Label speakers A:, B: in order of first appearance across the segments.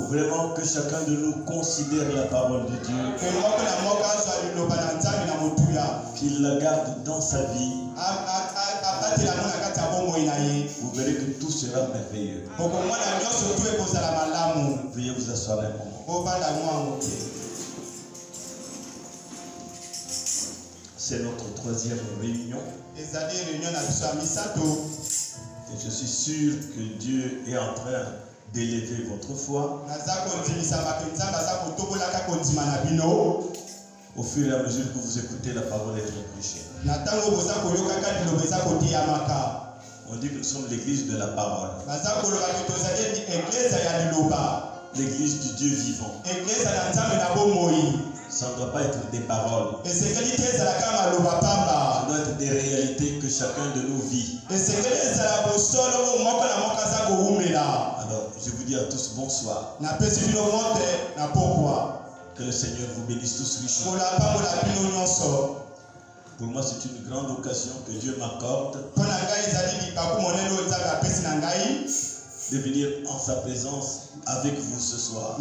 A: Vraiment que chacun de nous considère la parole de Dieu, qu'il la garde dans sa vie. Vous verrez que tout sera merveilleux. Veuillez vous asseoir un moment. C'est notre 3e réunion. Et je suis sûr que Dieu est en train d'élever votre foi au fur et à mesure que vous écoutez la parole être prêchée. On dit que nous sommes l'église de la parole, l'église du Dieu vivant. Ça ne doit pas être des paroles. Ça doit être des réalités que chacun de nous vit. Alors, je vous dis à tous bonsoir. Que le Seigneur vous bénisse tous richement. Pour moi, c'est une grande occasion que Dieu m'accorde de venir en sa présence avec vous ce soir.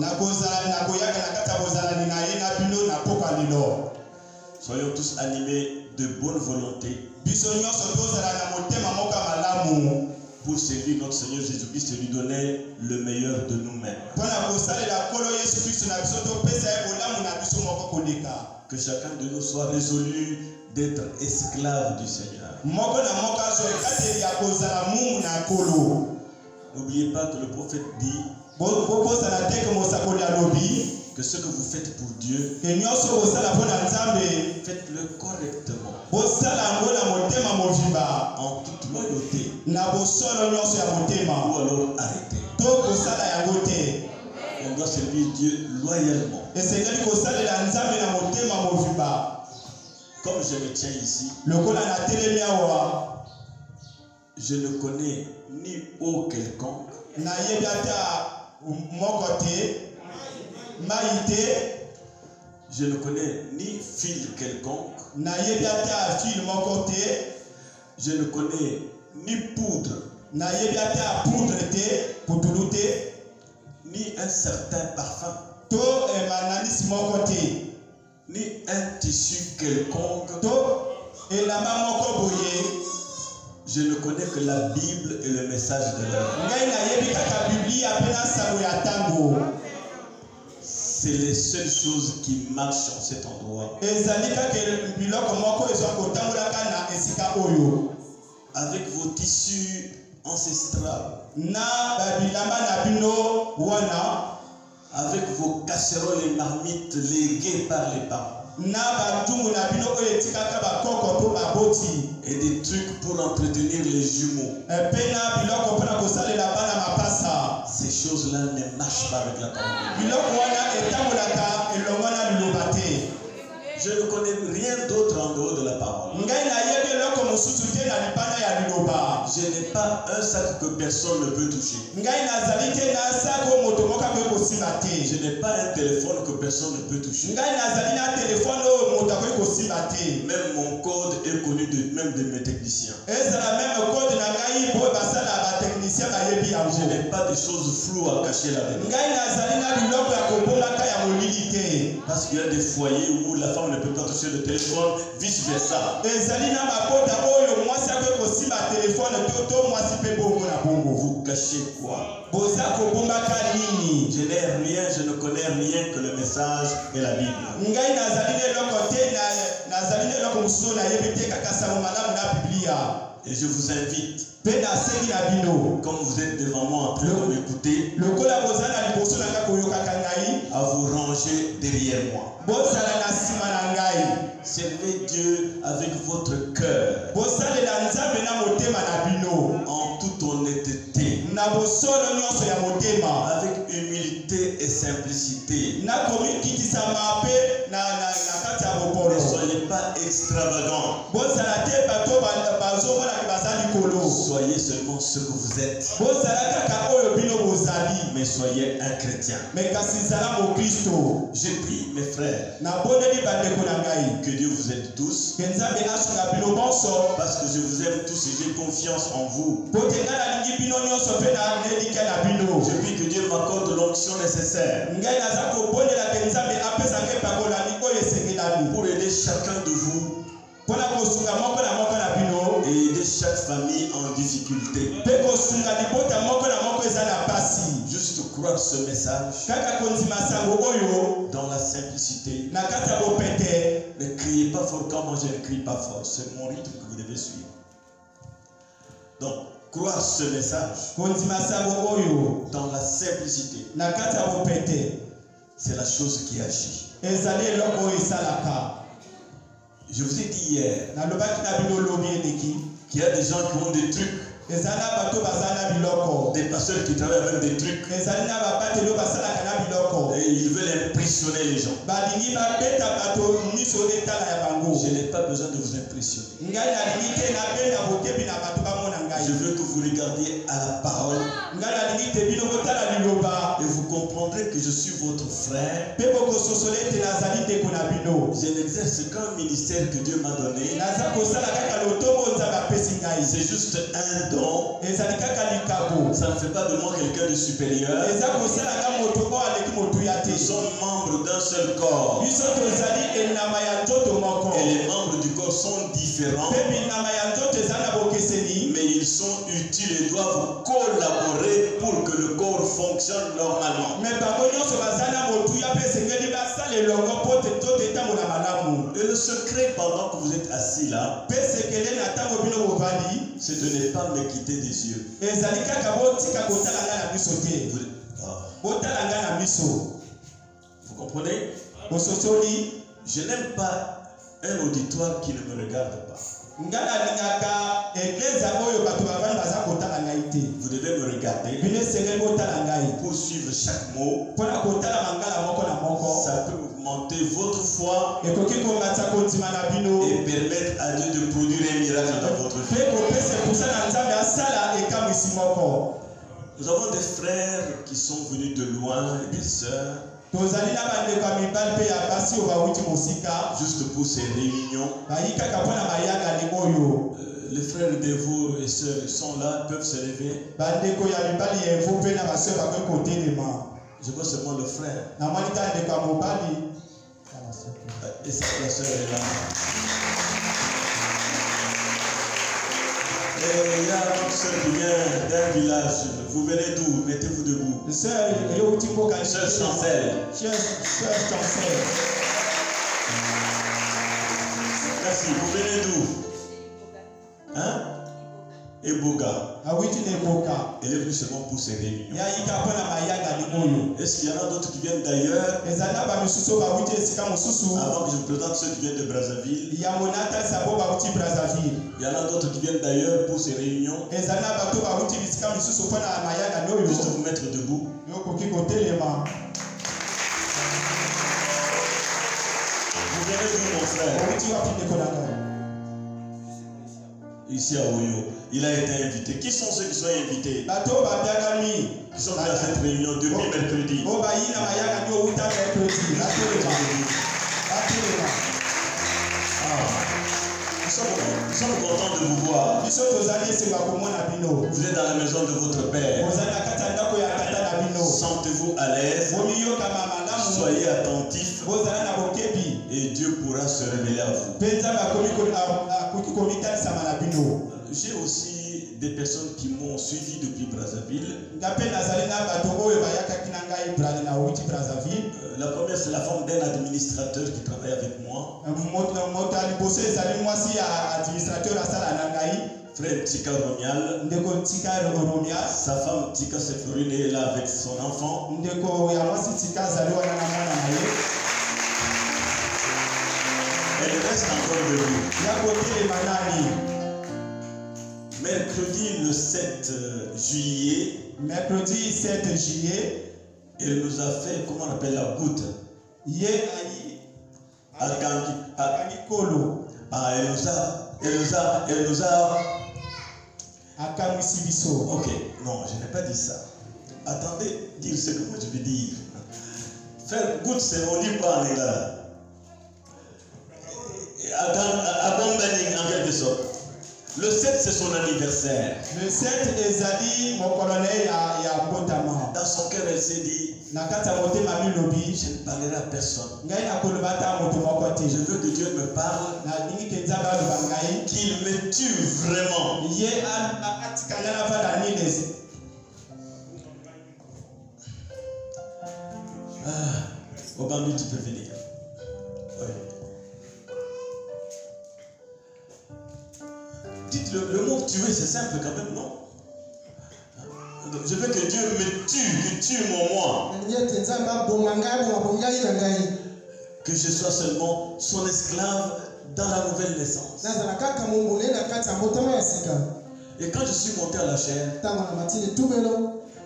A: Soyons tous animés de bonne volonté pour servir notre Seigneur Jésus-Christ et lui donner le meilleur de nous-mêmes. Que chacun de nous soit résolu d'être esclave du Seigneur. N'oubliez pas que le prophète dit que ce que vous faites pour Dieu, faites-le correctement, en toute loyauté, ou alors arrêtez. On doit servir Dieu loyalement. Comme je me tiens ici, je ne connais ni eau quelconque, je ne connais ni fil quelconque, je ne connais ni poudre, ni un certain parfum, ni un tissu quelconque. Je ne connais que la Bible et le message de l'homme. C'est les seules choses qui marchent en cet endroit. Avec vos tissus ancestrales, avec vos casseroles et marmites léguées par les parents, et des trucs pour entretenir les jumeaux. Ces choses-là ne marchent pas avec la parole. Je ne connais rien d'autre en dehors de la parole. Je n'ai pas un sac que personne ne peut toucher. Je n'ai pas un téléphone que personne ne peut toucher. Même mon code est connu même de mes techniciens. Je n'ai pas de choses floues à cacher là-dedans. Parce qu'il y a des foyers où la femme ne peut pas toucher le téléphone, vice versa. Vous cachez quoi? Je n'ai rien, je ne connais rien que le message et la Bible. Et je vous invite, comme vous êtes devant moi en train de m'écouter, à vous ranger derrière moi. Servez Dieu avec votre cœur, en toute honnêteté, avec humilité et simplicité. Ne soyez pas extravagants. Soyez seulement ce que vous êtes. Mais soyez un chrétien. Je prie, mes frères, que Dieu vous aide tous. Parce que je vous aime tous et j'ai confiance en vous. Je prie que Dieu m'accorde l'onction nécessaire pour aider chacun de vous et aider chaque famille en difficulté. Juste croire ce message dans la simplicité. Ne criez pas fort quand moi je ne crie pas fort. C'est mon rythme que vous devez suivre. Donc, croire ce message dans la simplicité, c'est la chose qui agit. Je vous ai dit hier qu'il y a des gens qui ont des trucs, des pasteurs qui travaillent avec des trucs et ils veulent impressionner les gens. Je n'ai pas besoin de vous impressionner. Je veux que vous regardiez à la parole et vous comprendrez que je suis votre frère. Je n'exerce qu'un ministère que Dieu m'a donné. C'est juste un don. Ça ne fait pas de moi quelqu'un de supérieur. Nous sommes membres d'un seul corps. Et les membres du corps sont différents. Mais ils sont utiles et doivent collaborer pour que le corps fonctionne normalement. Et le secret pendant que vous êtes assis là, c'est de ne pas me quitter des yeux. Vous comprenez? Je n'aime pas un auditoire qui ne me regarde pas. Vous devez me regarder pour suivre chaque mot. Ça peut augmenter votre foi et permettre à Dieu de produire un miracle dans votre vie. Nous avons des frères qui sont venus de loin et des sœurs. Juste pour ces réunions. Les frères de vous et sœurs sont là, peuvent se lever. Je vois seulement le frère. Et sa sœur est là. Et il y a une sœur qui vient d'un village. Vous venez d'où? Mettez-vous debout. Sœur Chancel. Merci. Vous venez d'où? Hein? Eboga. Elle est venue seulement pour ces réunions. Est-ce qu'il y en a d'autres qui viennent d'ailleurs? Avant que je vous présente ceux qui viennent de Brazzaville. Il y en a d'autres qui viennent d'ailleurs pour ces réunions. Juste vous mettre debout. Vous venez d'où, mon frère? Ici à Oyo. Il a été invité. Qui sont ceux qui sont invités? Qui sont à cette réunion depuis mercredi. Nous sommes contents de vous voir. Vous êtes dans la maison de votre Père. Sentez-vous à l'aise. Soyez attentifs. Et Dieu pourra se révéler à vous. J'ai aussi des personnes qui m'ont suivi depuis Brazzaville. La première, c'est la femme d'un administrateur qui travaille avec moi. Frère Tika Romial. Sa femme Tika Sephorine est là avec son enfant. Elle reste encore debout. Mercredi le 7 juillet. Elle nous a fait, comment on appelle la goutte? Elle Ok, non, je n'ai pas dit ça. Attendez, dire ce que moi je veux dire. Faire good, c'est on dit pas en égard. Abandonner en quelque sorte. Le 7, c'est son anniversaire. Le 7, Ezali, mon colonel, il y a dans son cœur, elle s'est dit, je ne parlerai à personne. Je veux que Dieu me parle, qu'il me tue vraiment. Obambi, tu peux venir. Oui. Dites le mot tuer, c'est simple quand même, non? Je veux que Dieu me tue, que tue mon moi. Que je sois seulement son esclave dans la nouvelle naissance. Et quand je suis monté à la chair,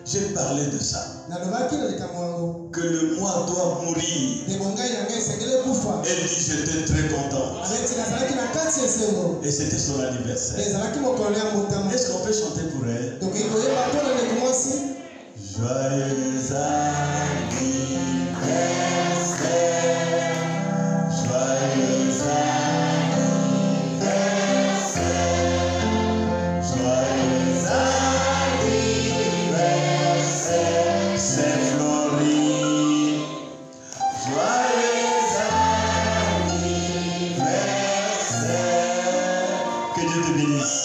A: j'ai parlé de ça. Que le moi doit mourir. Elle dit, j'étais très content. Et c'était son anniversaire. Est-ce qu'on peut chanter pour elle? Joyeux anniversaire. Joyeux anniversaire. Joyeux anniversaire. C'est Florine. Joyeux anniversaire. Que Dieu te bénisse.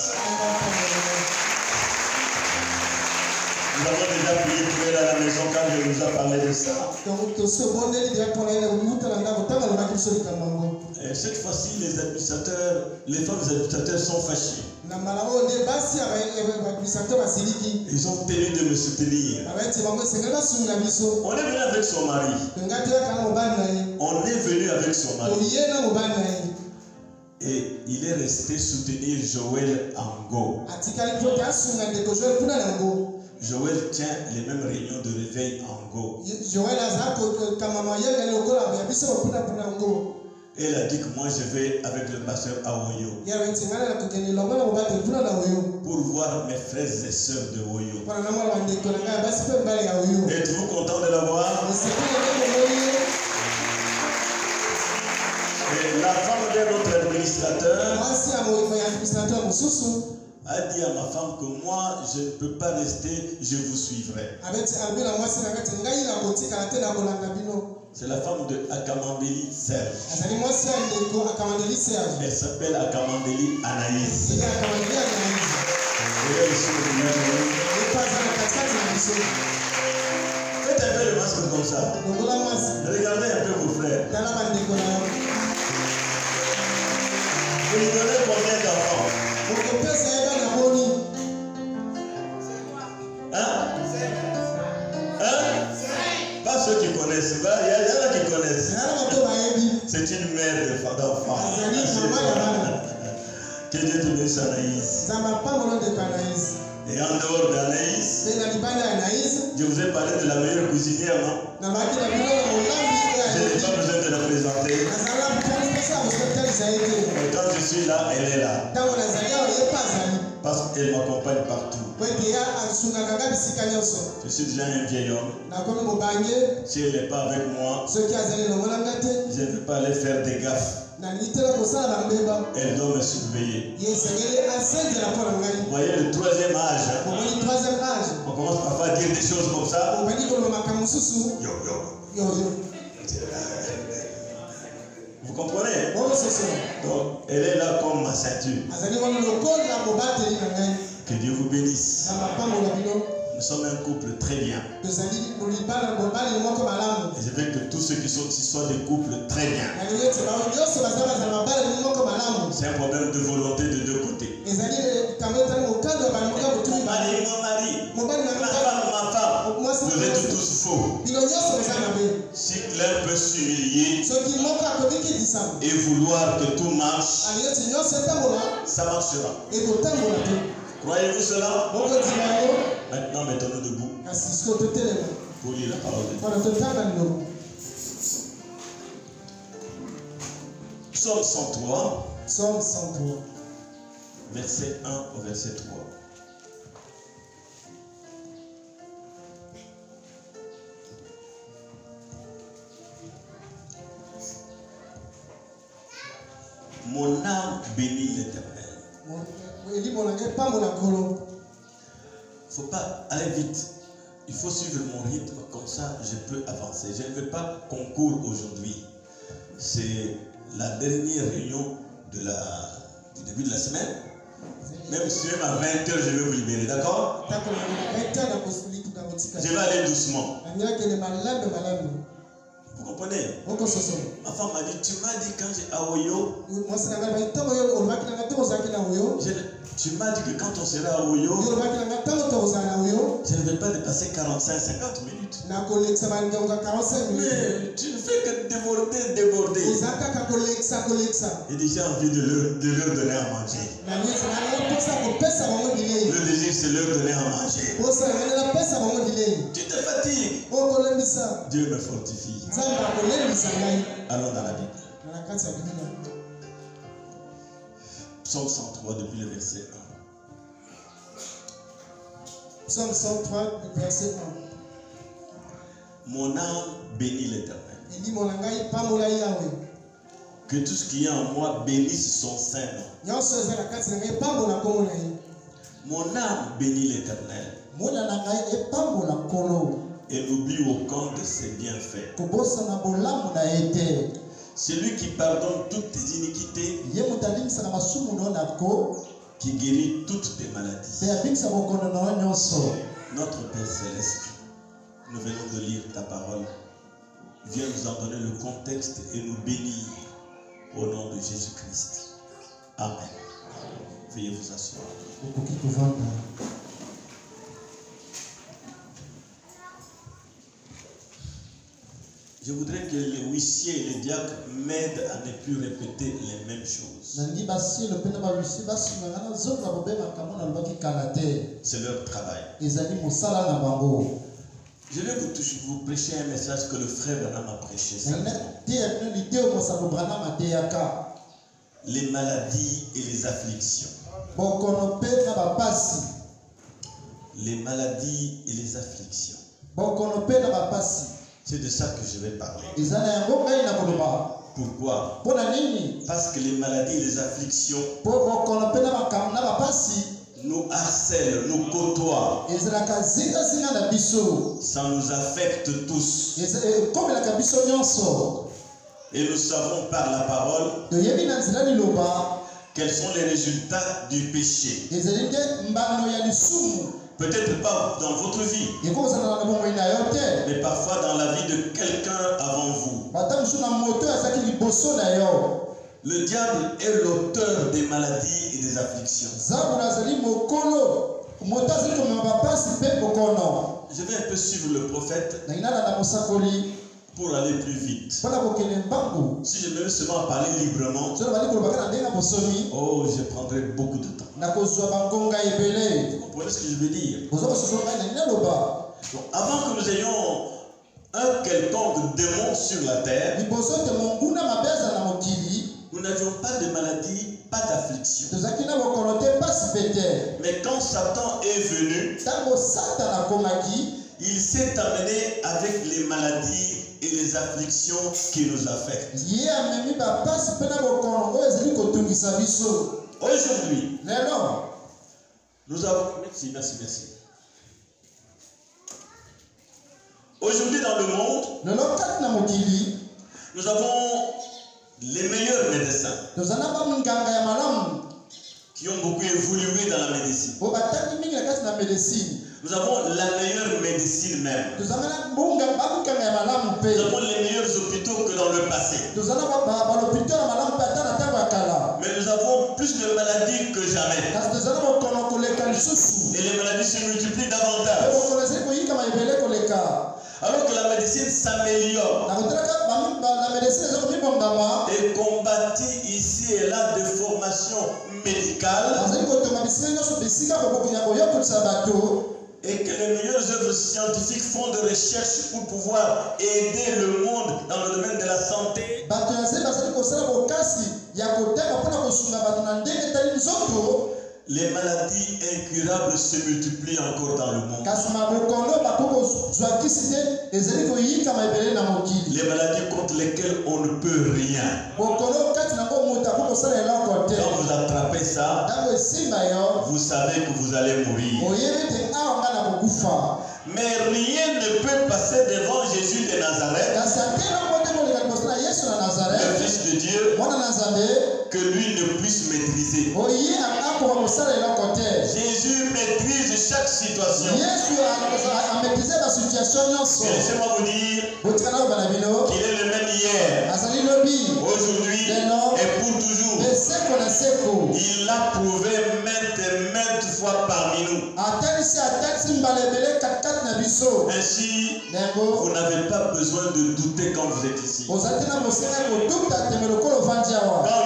A: Nous avons déjà prié pour elle à la maison quand elle nous a parlé de ça. Et cette fois-ci, les administrateurs, les femmes des administrateurs sont fâchés. Ils ont tenu de me soutenir. On est venu avec son mari. On est venu avec son mari. Et il est resté soutenir Joël Ango. Joël tient les mêmes réunions de réveil en Go. Elle a dit que moi je vais avec le pasteur Awoyo pour voir mes frères et sœurs de Oyo. Êtes-vous content de la voir? Et la femme d'un autre administrateur a dit à ma femme que moi je ne peux pas rester, je vous suivrai. C'est la femme de Akamandeli Serge. Elle s'appelle Akamandeli Anaïs. Faites un peu le masque comme ça. Regardez un peu vos frères. Vous lui donnez combien d'enfants? Hein? Pas ceux qui connaissent. Il y en a qui connaissent. C'est une mère d'enfants. Que Dieu te bénisse, Anaïs. Et en dehors d'Anaïs, je vous ai parlé de la meilleure cuisinière, non? Je n'ai pas besoin de la présenter. Et quand je suis là, elle est là. Parce qu'elle m'accompagne partout. Je suis déjà un vieil homme. Si elle n'est pas avec moi, je ne peux pas aller faire des gaffes. Elle doit me surveiller. Vous voyez le troisième âge. On commence parfois à dire des choses comme ça. Yo, yo. Vous comprenez? Donc, elle est là comme ma ceinture. Que Dieu vous bénisse. Nous sommes un couple très bien. Et je veux que tous ceux qui sont ici soient des couples très bien. C'est un problème de volonté de deux côtés. Mon mari, ma femme, vous êtes tous faux. Si l'un peut s'humilier et vouloir que tout marche, ça marchera. Croyez-vous cela? Maintenant, mettons-nous debout pour lire la parole de Dieu. Psaume 103, verset 1 au verset 3. Mon âme bénit l'Éternel. Il ne faut pas aller vite. Il faut suivre mon rythme, comme ça je peux avancer. Je ne veux pas qu'on court aujourd'hui. C'est la dernière réunion du début de la semaine. Même si même à 20h, je vais vous libérer, d'accord? Je vais aller doucement. Vous comprenez? Ma femme m'a dit, tu m'as dit quand j'ai à Oyo, tu m'as dit que quand on sera à Oyo, je ne vais pas dépasser 45-50 minutes. Mais tu ne fais que déborder. Et déjà envie de leur donner à manger. Le désir, c'est leur donner à manger. Tu te fatigues. Dieu me fortifie. Allons dans la Bible. Psaume 103 depuis le verset 1.
B: Psaume 103 verset
A: 1. Mon âme bénit l'Éternel. Que tout ce qui est en moi bénisse son saint nom. Mon âme bénit l'Éternel. Et n'oublie aucun de ses bienfaits. Celui qui pardonne toutes tes iniquités, qui guérit toutes tes maladies. Notre Père Céleste, nous venons de lire ta parole. Viens nous en donner le contexte et nous bénir au nom de Jésus-Christ. Amen. Veuillez vous asseoir. Je voudrais que les huissiers et les diacres m'aident à ne plus répéter les mêmes choses. C'est leur travail. Je vais vous prêcher un message que le frère Branham a prêché. Les maladies et les afflictions. Les maladies et les afflictions. C'est de ça que je vais parler. Pourquoi? Parce que les maladies et les afflictions nous harcèlent, nous côtoient. Ça nous affecte tous. Et nous savons par la parole quels sont les résultats du péché. Peut-être pas dans votre vie, mais parfois dans la vie de quelqu'un avant vous. Le diable est l'auteur des maladies et des afflictions. Je vais un peu suivre le prophète pour aller plus vite. Si je me mets seulement à parler librement, oh, je prendrai beaucoup de temps. Vous comprenez ce que je veux dire? Donc, avant que nous ayons un quelconque démon sur la terre, nous n'avions pas de maladie, pas d'affliction. Mais quand Satan est venu, il s'est amené avec les maladies et les afflictions qui nous affectent. Aujourd'hui, nous avons... Merci. Aujourd'hui dans le monde, nous avons les meilleurs médecins qui ont beaucoup évolué dans la médecine. Nous avons la meilleure médecine même. Nous avons les meilleurs hôpitaux que dans le passé. Mais nous avons plus de maladies que jamais. Et les maladies se multiplient davantage. Alors que la médecine s'améliore et combattit ici et là des formations médicales, et que les meilleures œuvres scientifiques font de recherche pour pouvoir aider le monde dans le domaine de la santé. Les maladies incurables se multiplient encore dans le monde. Les maladies contre lesquelles on ne peut rien. Quand vous attrapez ça, vous savez que vous allez mourir. Mais rien ne peut passer devant Jésus de Nazareth, le Fils de Dieu, que lui ne puisse maîtriser. Jésus maîtrise chaque situation. Laissez-moi vous dire qu'il est le même hier, aujourd'hui et pour toujours. Il l'a prouvé maintes fois parmi nous. Ainsi, vous n'avez pas besoin de douter quand vous êtes ici. Quand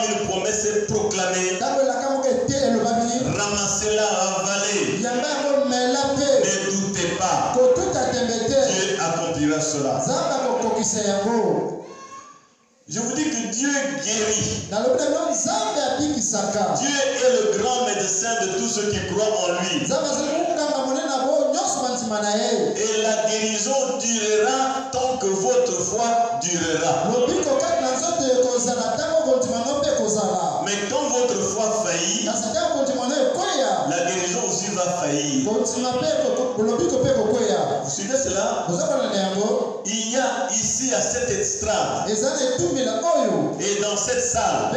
A: une promesse est proclamée, ramassez-la, avalez. Ne doutez pas. Dieu accomplira cela. Je vous dis que Dieu guérit. Dieu est le grand médecin de tous ceux qui croient en lui. Et la guérison durera tant que votre foi durera. Mais quand votre foi faillit, la guérison aussi va faillir. Vous suivez cela? Il y a ici à cette estrade et dans cette salle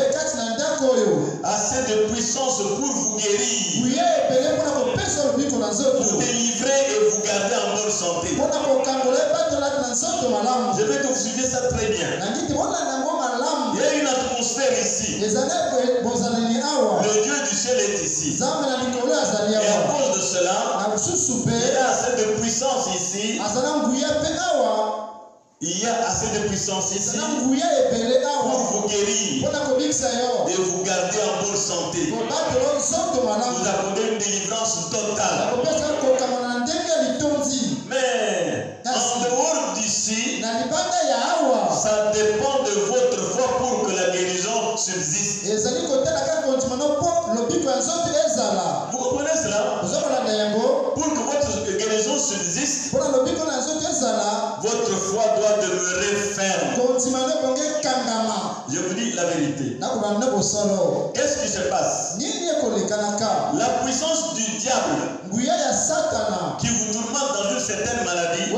A: assez de puissance pour vous guérir, vous délivrer et vous garder en bonne santé. Je veux que vous suiviez ça très bien. Il y a une atmosphère ici. Le Dieu du ciel est ici. Et à cause de cela, il y a assez de puissance ici. Il y a assez de puissance ici pour vous guérir et vous garder en bonne santé. Vous accorder une délivrance totale. Mais en dehors d'ici, ça dépend de votre foi pour que la guérison subsiste. Vous comprenez cela? Pour que votre guérison subsiste, votre foi doit demeurer ferme. Je vous dis la vérité. Qu'est-ce qui se passe? La puissance du diable qui vous tourmente dans une certaine maladie,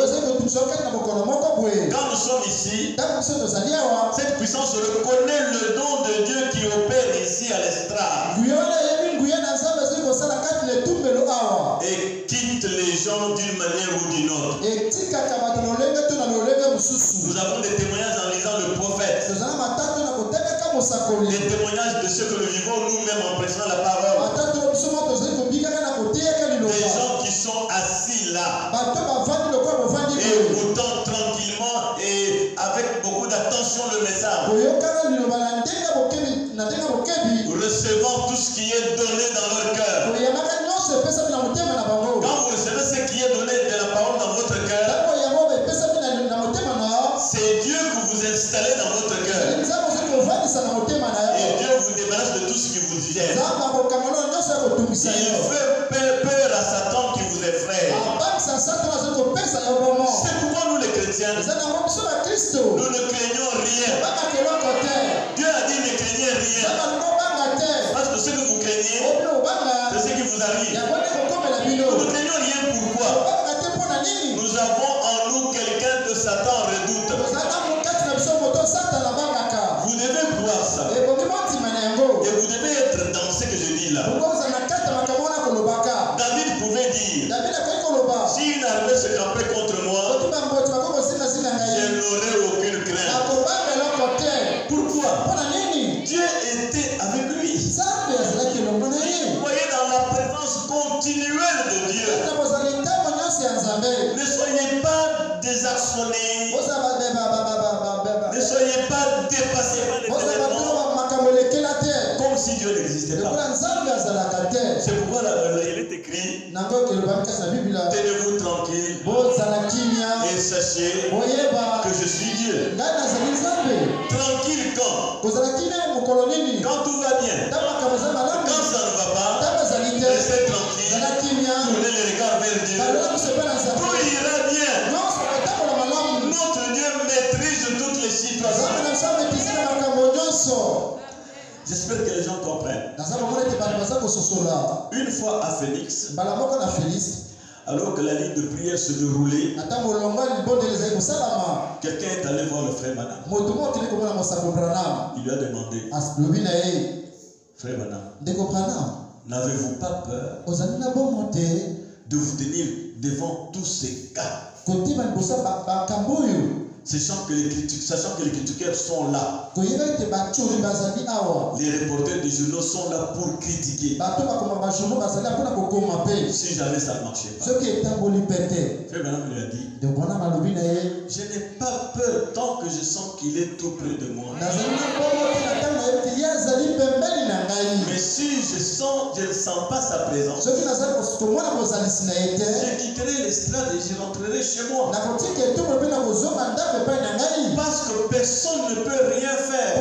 A: quand nous sommes ici, cette puissance reconnaît le don de Dieu qui opère ici à l'estrade et quitte les gens d'une manière ou d'une autre. Nous avons des témoignages en lisant le prophète, des témoignages de ce que nous vivons nous-mêmes en prêchant la parole. Des gens qui sont assis là, écoutant tranquillement et avec beaucoup d'attention le message, recevant tout ce qui est donné dans leur cœur. Quand vous recevez ce qui est donné de la parole dans votre cœur, c'est Dieu que vous installez dans votre cœur. Et Dieu vous débarrasse de tout ce qui vous gêne. Il fait peur à Satan qui vous effraie. C'est pourquoi nous les chrétiens, nous ne craignons rien. Dieu a dit ne craignez rien. Parce que ce que vous craignez, c'est ce qui vous arrive. Nous ne craignons rien. Pourquoi? Nous avons en nous quelqu'un que Satan redoute. Vous devez croire ça. Et vous devez être dans ce que je dis là. David pouvait dire, si une armée se campait contre moi, je n'aurais aucune crainte. Pourquoi? Dieu était avec lui. Vous voyez dans la présence continuelle de Dieu. Ne soyez pas désarçonnés. Ne soyez pas dépassés par les événements comme si Dieu n'existait pas. C'est pourquoi il est écrit, tenez-vous tranquille et sachez que je suis Dieu. Tranquille quand? Quand tout va bien. Quand ça ne va pas, restez tranquille, tournez les regards vers Dieu. Tout ira bien. J'espère que les gens comprennent. Une fois à Phoenix, alors que la ligne de prière se déroulait, quelqu'un est allé voir le frère Branham. Il lui a demandé, frère Branham, n'avez-vous pas peur de vous tenir devant tous ces cas, sachant que les critiqueurs sont là? Les reporters des journaux sont là pour critiquer. Si jamais ça ne marchait pas, frère Branham lui a dit, je n'ai pas peur tant que je sens qu'il est tout près de moi. Mais si je ne sens pas sa présence, je quitterai l'estrade et je rentrerai chez moi. Parce que personne ne peut rien faire.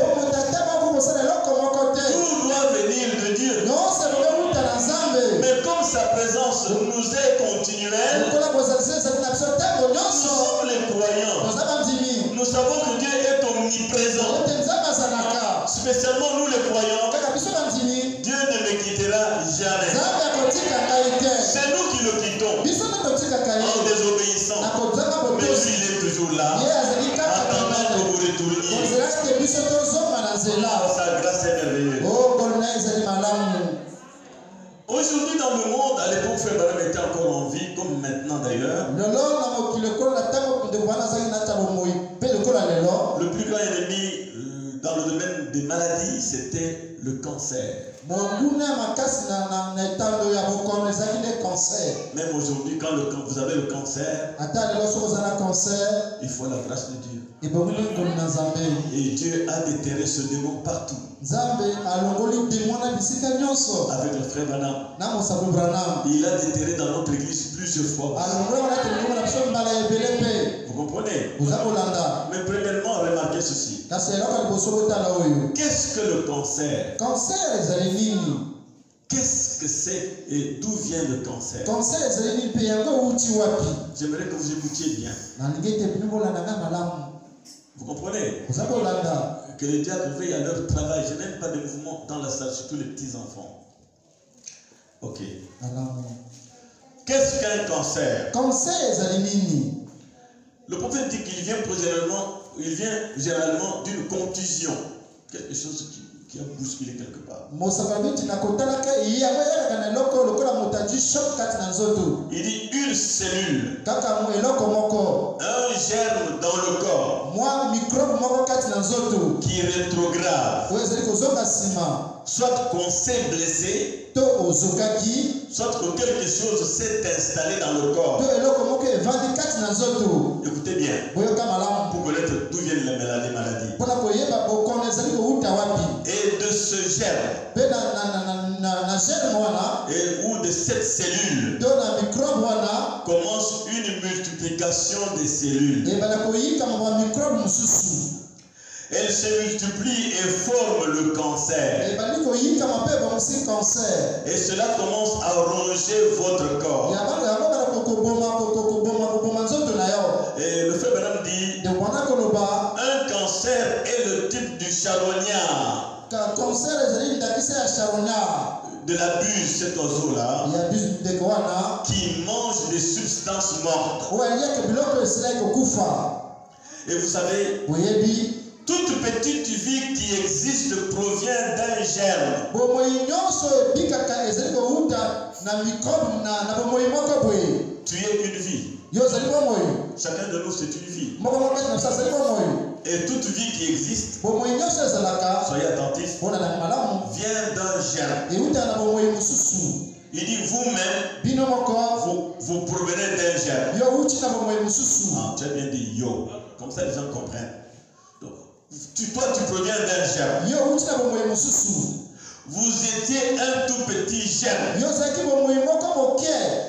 A: Tout doit venir de Dieu. Mais comme sa présence nous est continuelle, nous sommes les croyants. Nous savons que Dieu est omniprésent. Spécialement nous les croyants, Dieu ne me quittera jamais. C'est nous qui le quittons en désobéissant. Mais lui, il est toujours là, attendant que vous retourniez. Sa grâce est merveilleuse. Aujourd'hui dans le monde, à l'époque, frère Branham était encore en vie, comme maintenant d'ailleurs. Le plus grand ennemi dans le domaine des maladies, c'était le cancer. Même aujourd'hui, quand vous avez le cancer, il faut la grâce de Dieu. Et Dieu a déterré ce démon partout. Avec le frère Branham, il a déterré dans notre église plusieurs fois. Vous comprenez? Mais premièrement, remarquez ceci. Qu'est-ce que le cancer? Qu'est-ce que c'est et d'où vient le cancer? J'aimerais que vous écoutiez bien. Vous comprenez? Que les diacres veillent à leur travail. Je n'aime pas de mouvement dans la salle, surtout les petits enfants. Ok. Qu'est-ce qu'un cancer? Le prophète dit qu'il vient généralement d'une contusion. Quelque chose qui a bousculé quelque part. Il dit une cellule, un germe dans le corps qui rétrograde, soit qu'on s'est blessé, soit que quelque chose s'est installé dans le corps. Écoutez bien, pour connaître d'où viennent les maladies. Et de ce germe, ou de cette cellule, commence une multiplication des cellules. Elle se multiplie et forme le cancer. Et cela commence à ronger votre corps. Et le frère Branham dit, un cancer est le type du charognard. De la buse, cet oiseau-là, qui mange des substances mortes. Et vous savez, toute petite vie qui existe provient d'un germe. Tu es une vie. Chacun de nous, c'est une vie. Et toute vie qui existe, soyez attentifs, vient d'un germe. Il dit vous-même, vous provenez d'un germe. Ah, tu as bien dit yo. Comme ça, les gens comprennent. Donc, toi, tu proviens d'un germe. Vous étiez un tout petit germe.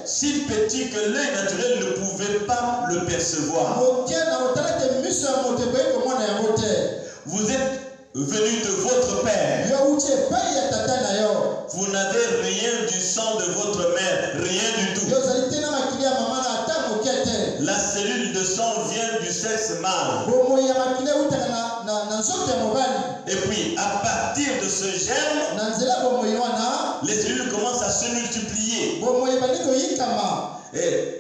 A: Si petit que l'œil naturel ne pouvait pas le percevoir. Vous êtes venu de votre père. Vous n'avez rien du sang de votre mère, rien du tout. La cellule de sang vient du sexe mâle. Et puis, à partir de ce germe, les cellules commencent à se multiplier. Et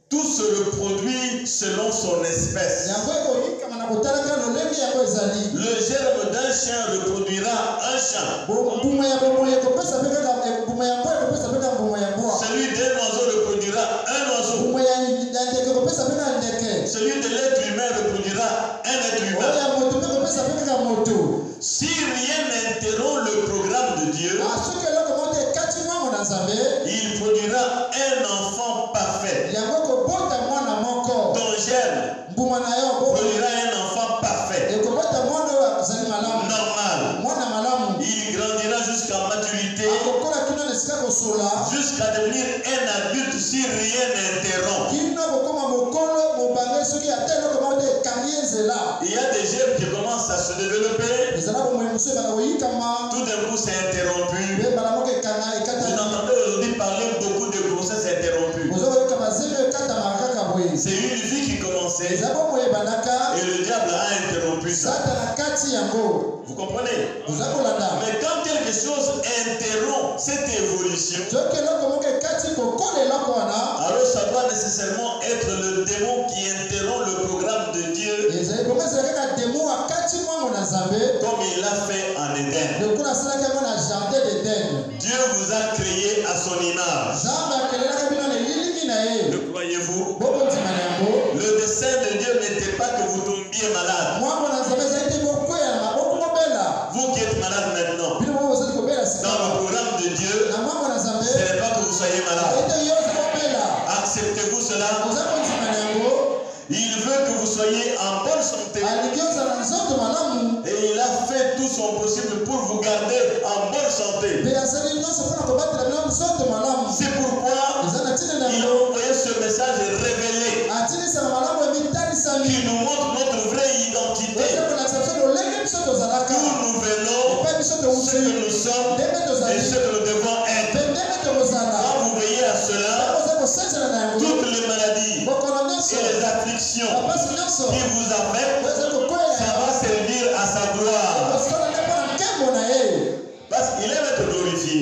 A: tout se reproduit selon son espèce. Le germe d'un chien reproduira un chien. Celui d'un oiseau reproduira un oiseau. Celui de l'être humain reproduira un être humain. Si rien n'interrompt le programme de Dieu, il produira un enfant parfait. Ton germe produira un enfant parfait. Normal. Il grandira jusqu'à maturité, jusqu'à devenir un adulte si rien n'interrompt. Il y a des germes qui commencent à se développer. Tout d'un coup, c'est interrompu. Vous entendez aujourd'hui parler beaucoup de grossesses interrompues. C'est une vie qui commençait et le diable a interrompu ça. Vous comprenez? Mais quand quelque chose interrompt cette évolution, alors ça doit nécessairement être le démon qui interrompt le programme de Dieu, comme il l'a fait en Éden. Dieu vous a créé à son image. Le croyez-vous? Le dessein de Dieu n'était pas que vous tombiez malade. Vous qui êtes malade maintenant, dans le programme de Dieu, ce n'est pas que vous soyez malade. Acceptez-vous cela? Il veut que vous soyez en bonne santé. Et il a fait tout son possible pour vous garder en bonne santé. C'est pourquoi il a envoyé ce message révélé qui nous montre notre vraie identité. D'où nous venons, ce que nous sommes et ce que nous devons être. Quand vous veillez à cela, toutes les maladies et les afflictions qui vous affectent, ça va servir à sa gloire. Parce qu'il aime être glorifié.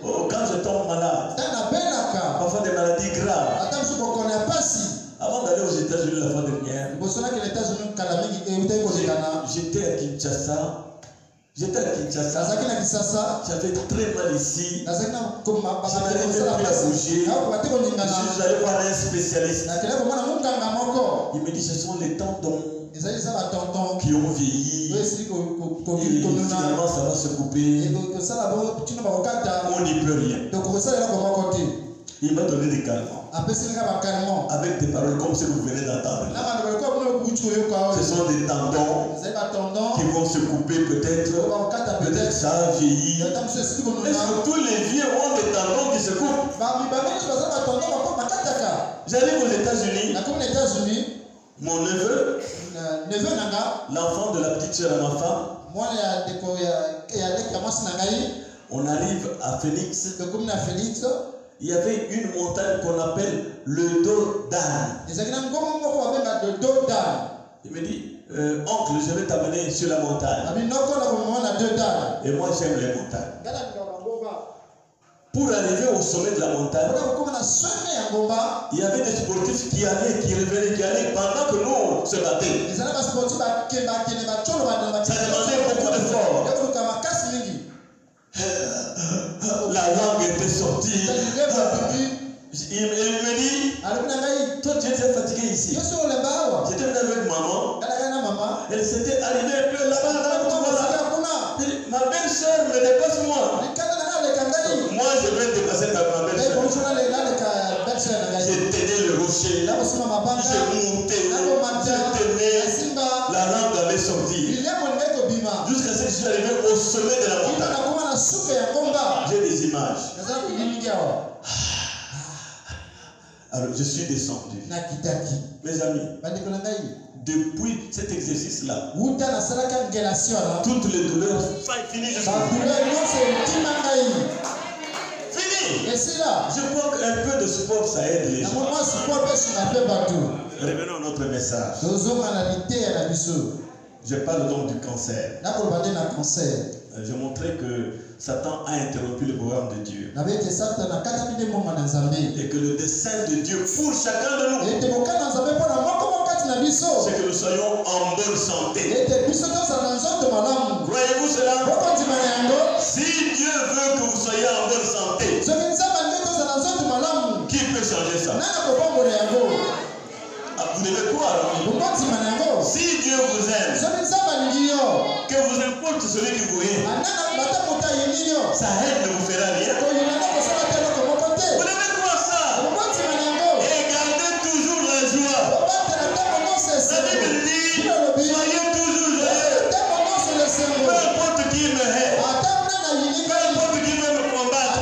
A: Oh, quand je tombe malade, parfois des maladies graves. Avant d'aller aux États-Unis la fois dernière, j'étais à Kinshasa. J'avais très mal ici. Je n'arrivais plus à bouger. Je suis allé voir un spécialiste. Il me dit ce sont les tendons qui ont vieilli. Et finalement ça va se couper. On n'y peut rien. Il m'a donné des calmants. Avec des paroles comme ce que vous venez d'entendre. Ce sont des tendons qui vont se couper peut-être. Peut-être ça a vieilli. Est-ce que tous les vieux ont des tendons qui se coupent? J'arrive aux États-Unis. Mon neveu, l'enfant de la petite soeur à ma femme, on arrive à Phoenix. Il y avait une montagne qu'on appelle le dos d'âne. Il me dit, oncle, je vais t'amener sur la montagne. Et moi, j'aime les montagnes. Pour arriver au sommet de la montagne, il y avait des sportifs qui allaient, qui revenaient, qui allaient pendant que nous on se battait. Ça demandait beaucoup d'efforts. La langue était sortie. Il me dit, toi tu étais fatigué ici. J'étais venu avec maman. Elle s'était arrivée un peu là-bas. Ma belle-soeur me dépasse moi. Moi je vais dépasser ma belle-soeur. J'ai tenu le rocher. J'ai monté. Je tenais. La langue avait sorti. Jusqu'à ce que je suis arrivé au sommet de la montagne. J'ai des images. Alors je suis descendu. Mes amis, depuis cet exercice-là, toutes les douleurs finissent. Fini. Je crois qu'un peu de sport, ça aide les gens. Revenons à notre message. Je parle donc du cancer. Je montrais que Satan a interrompu le programme de Dieu. Et que le dessein de Dieu pour chacun de nous, c'est que nous soyons en bonne santé. Croyez-vous cela? Si Dieu veut que vous soyez en bonne santé, qui peut changer ça? Vous devez croire. Si Dieu vous aime, que vous importe celui qui vous aime, ça aide ne vous fera rien. Vous devez croire ça. Et gardez toujours la joie. La Bible dit, soyez toujours joyeux. Peu importe qui me hait, peu importe qui veut me combattre,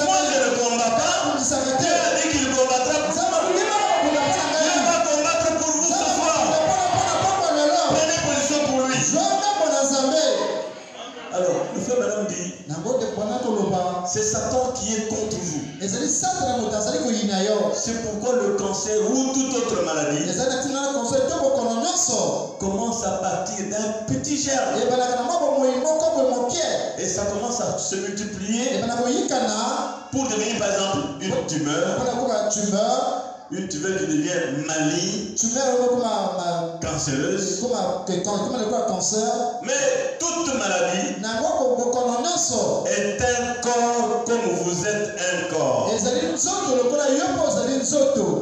A: moi je ne combats pas. Dieu a dit qu'il combattra pour vous. Dieu va combattre pour vous ce soir. Prenez position pour lui. Alors, le frère madame dit, c'est Satan qui est contre vous. C'est pourquoi le cancer ou toute autre maladie commence à partir d'un petit germe. Et ça commence à se multiplier pour devenir par exemple une tumeur. Une tumeur qui devient maligne, cancéreuse. Mais toute maladie est un corps comme vous êtes un corps.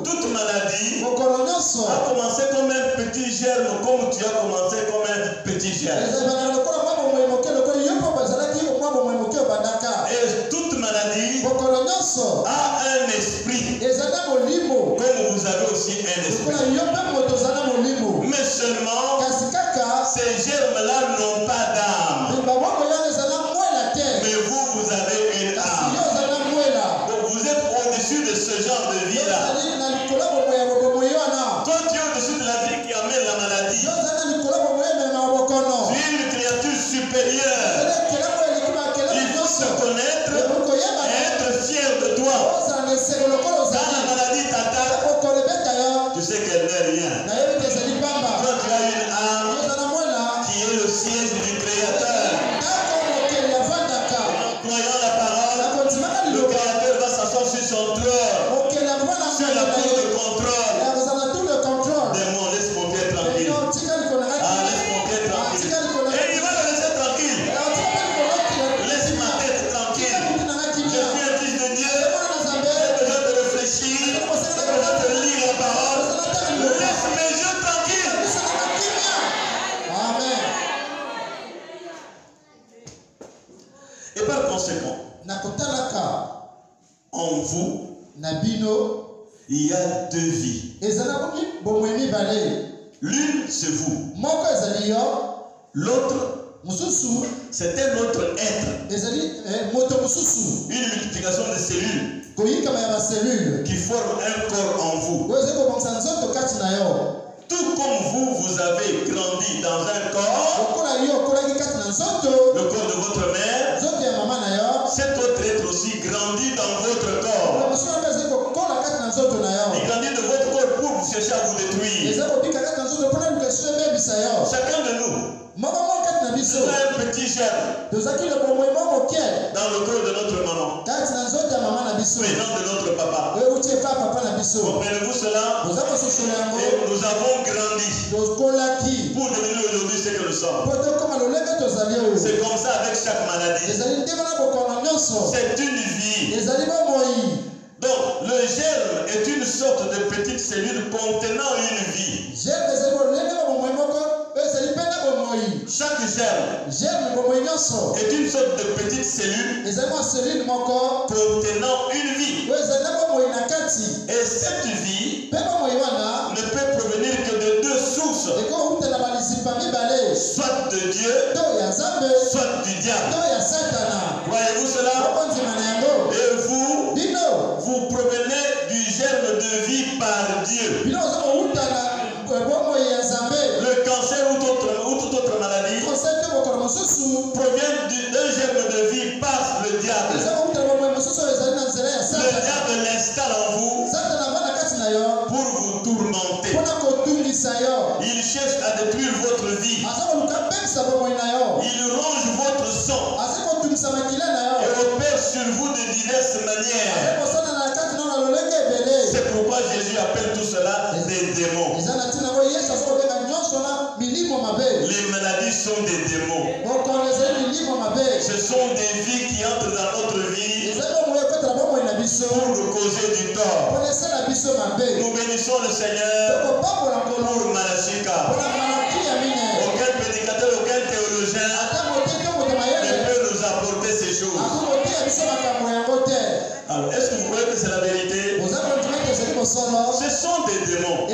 A: Toute maladie a commencé comme un petit germe, comme tu as commencé comme un petit germe. Et toute maladie a un esprit, comme vous avez aussi un esprit. Mais seulement, ces germes-là n'ont pas d'âme. Mais vous avez une âme. Donc vous êtes au-dessus de ce genre de vie-là. Toi, tu es au-dessus de la vie qui amène la maladie. Tu es une créature supérieure. Il faut se connaître et être fier de toi. Quand la maladie t'attaque, tu sais qu'elle n'est rien. Toi, tu as une âme qui est le siège du Créateur. En croyant la parole, le Créateur va s'asseoir sur son trône, sur la tour de contrôle. Démon, laisse mon pied tranquille. Ah, laisse mon pied tranquille. Et il va le laisser tranquille. Laisse ma tête tranquille. Je suis un fils de Dieu. J'ai besoin de réfléchir. J'ai besoin de lire la parole. Laisse mes yeux tranquilles.
B: Amen.
A: Et par conséquent, en vous, il y a deux vies. L'une, c'est vous. L'autre, c'est un autre être. Une multiplication de cellules qui forment un corps en vous. Tout comme vous avez grandi dans un corps, le corps de votre mère, cet autre être aussi grandit dans votre corps. Il grandit de votre corps pour vous chercher à vous détruire. Chacun de nous, c'est un petit germe dans le corps de notre maman, venant de notre papa. Comprenez-vous cela? Et nous avons grandi pour devenir aujourd'hui ce que nous sommes. C'est comme ça avec chaque maladie. C'est une vie. Donc, le germe est une sorte de petite cellule contenant une vie. Chaque germe est une sorte de petite cellule contenant une vie. Et cette vie ne peut provenir que de deux sources, soit de Dieu, soit du diable. Voyez-vous cela? Et vous provenez du germe de vie par Dieu. Le cancer ou toute autre maladie provient d'un germe de vie par le diable. le diable l'installe en vous pour vous tourmenter. Il cherche à détruire votre vie. Il ronge votre sang et opère sur vous de diverses manières. C'est pourquoi Jésus appelle tout cela des démons. Les maladies sont des démons. Ce sont des vies qui entrent dans notre vie pour nous causer du tort. Nous bénissons le Seigneur pour Malachika. Aucun prédicateur, aucun théologien ne peut nous apporter ces choses. Alors, est-ce que vous voyez que c'est la vérité? Ce sont des démons. Un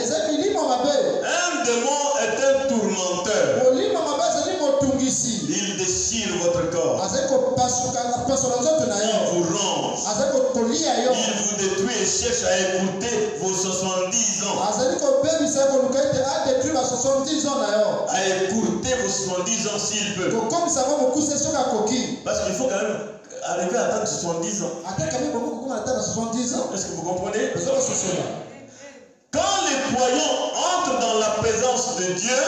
A: démon est un tourmenteur. Il déchire votre corps. Il vous range. Il vous détruit et cherche à écouter vos 70 ans. À écouter vos 70 ans s'il peut. Parce qu'il faut quand même arriver à atteindre 70 ans. Est-ce que vous comprenez? Quand les croyants entrent dans la présence de Dieu,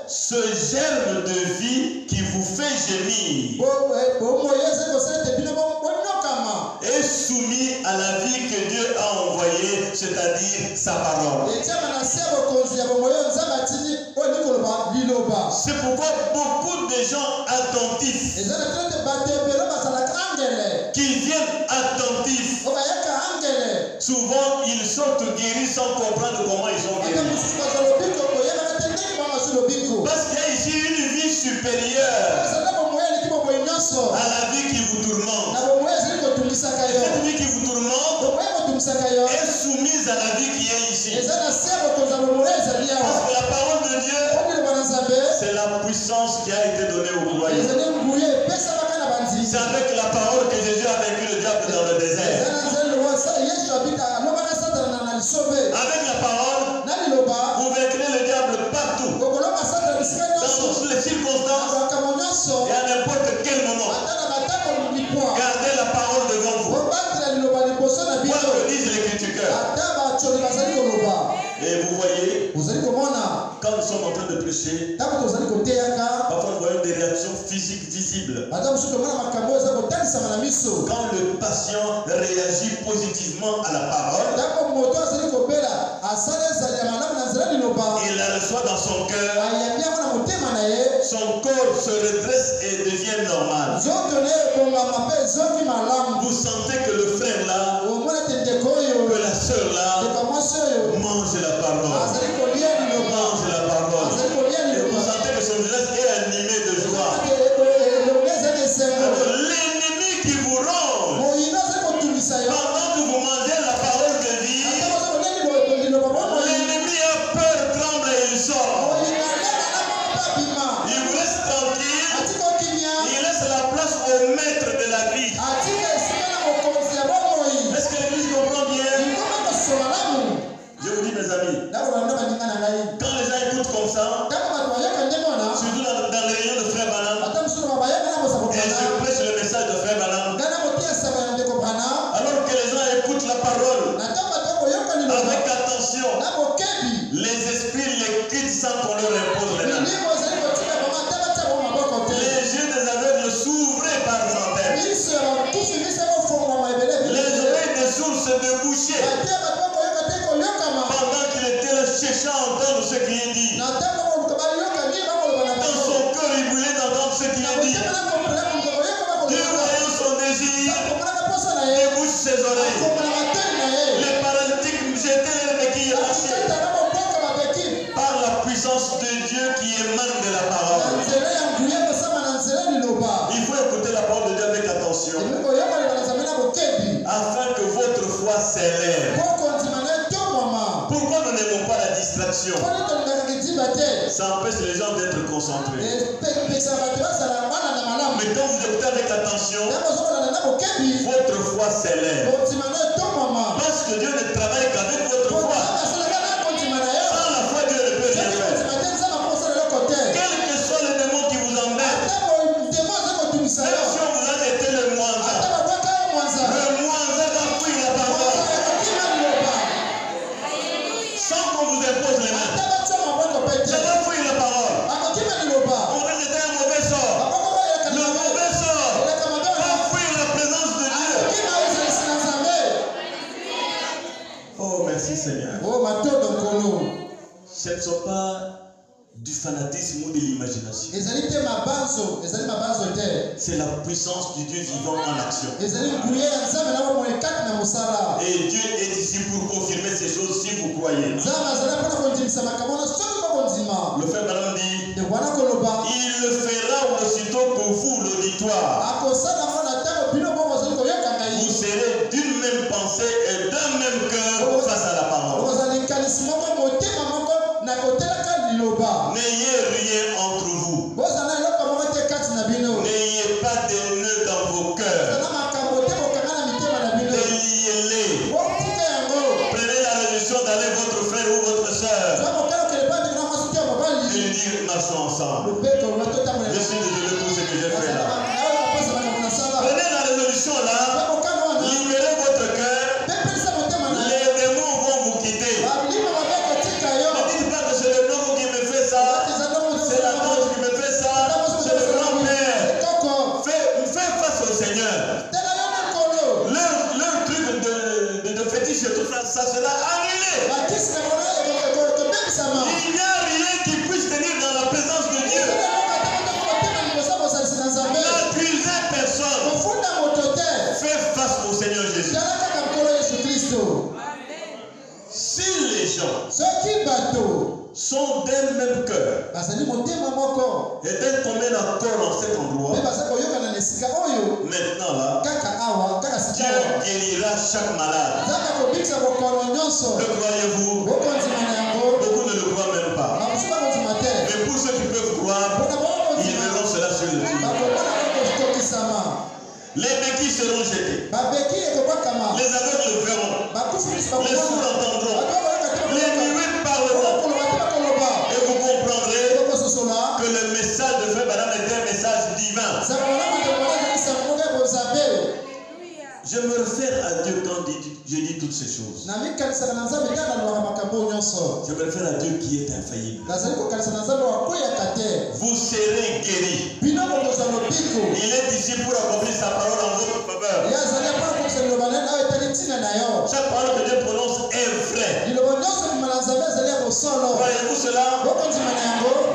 A: ce germe de vie qui vous fait gémir est soumis à la vie que Dieu a envoyée, c'est-à-dire sa parole. C'est pourquoi beaucoup de gens attentifs qui viennent attentifs, souvent ils sortent guéris sans comprendre comment ils sont guéris. Parce qu'il y a ici une vie supérieure à la vie qui vous tourmente. Cette vie qui vous tourmente est soumise à la vie qui est ici. Parce que la parole de Dieu, c'est la puissance qui a été donnée aux croyants. C'est avec la parole que Jésus a vaincu le diable dans le désert. Avec la parole, vous vaincrez le diable partout, dans toutes les circonstances et à n'importe quel moment. Gardez la parole devant vous. Quoi que disent les critiqueurs. Et vous voyez, quand nous sommes en train de prêcher, parfois nous voyons des réactions physiques visibles. Quand le patient réagit positivement à la parole, il la reçoit dans son cœur, son corps se redresse et devient normal. Vous sentez que le frère là, que la sœur là, mange la parole. Mange la parole. Et vous sentez que son visage est animé de joie. Alors l'ennemi qui vous ronge, pendant que vous mangez la parole de vie, l'ennemi a peur, tremble et il sort. Il vous laisse tranquille. Il laisse la place au maître de la vie. Est-ce que l'Église comprend bien? Je vous dis mes amis, quand les gens écoutent comme ça, surtout dans les réunions de Frère Branham, et je prêche le message de Frère Branham, alors que les gens écoutent la parole avec attention, les esprits les quittent sans qu'on leur impose les mains. Les yeux des aveugles s'ouvraient par centaines. Les oreilles des sourds se débouchaient pendant qu'il était là cherchant à entendre ce qui est dit. Dans son cœur, il voulait entendre ce qui est dit. Dieu voyant son désir, débouche ses oreilles. Les paralytiques jetaient les béquilles par la puissance de Dieu qui émane de la parole. Il faut écouter la parole de Dieu avec attention afin que votre foi s'élève. Pourquoi nous n'aimons pas la distraction? Ça empêche les gens d'être concentrés. Mais quand vous écoutez avec attention, votre foi s'élève. Parce que Dieu ne travaille qu'avec votre foi. Sans la foi, Dieu ne peut rien faire. Quel que soit le démon qui vous embête, même si on vous a été le moindre, Seigneur. Ce ne sont pas du fanatisme ou de l'imagination. C'est la puissance du Dieu vivant en action. Et Dieu est ici pour confirmer ces choses si vous croyez. Le frère Branham dit, il le fera aussitôt pour vous, l'auditoire. Vous serez d'une même pensée et d'un même cœur face à la parole. N'ayez rien entre vous. N'ayez pas de nœuds dans vos cœurs. Déliez-les. Prenez la résolution d'aller votre frère ou votre soeur et lui dire marchons ensemble. Je suis désolé pour ce que j'ai fait là. Prenez la résolution là. Libérez votre cœur. Les démons vont vous quitter. Ne dites pas que c'est le nom qui me fait ça. C'est la tante qui me fait ça. C'est le grand-père. Fais face au Seigneur. Leur truc de fétiche et tout ça, ça sera annulé. Il n'y a rien qui puisse tenir dans la présence de Dieu. N'accusez personne. Fais face au Seigneur Jésus. Si les gens sont d'un même cœur et d'un commun accord en cet endroit, maintenant là, Dieu guérira chaque malade. Le croyez-vous? Beaucoup ne le croient même pas. Mais pour ceux qui peuvent croire, ils verront cela sur le film. Les béquilles seront jetées. Les aveugles verront. Les sourds entendront. Les muets parleront. Et vous comprendrez que le message de Frère Branham est un message divin. Je me réfère à Dieu quand je dis toutes ces choses. Je me réfère à Dieu qui est infaillible. Vous serez guéris. Il est ici pour accomplir sa parole en votre faveur. Chaque parole que Dieu prononce est vraie. Croyez-vous cela?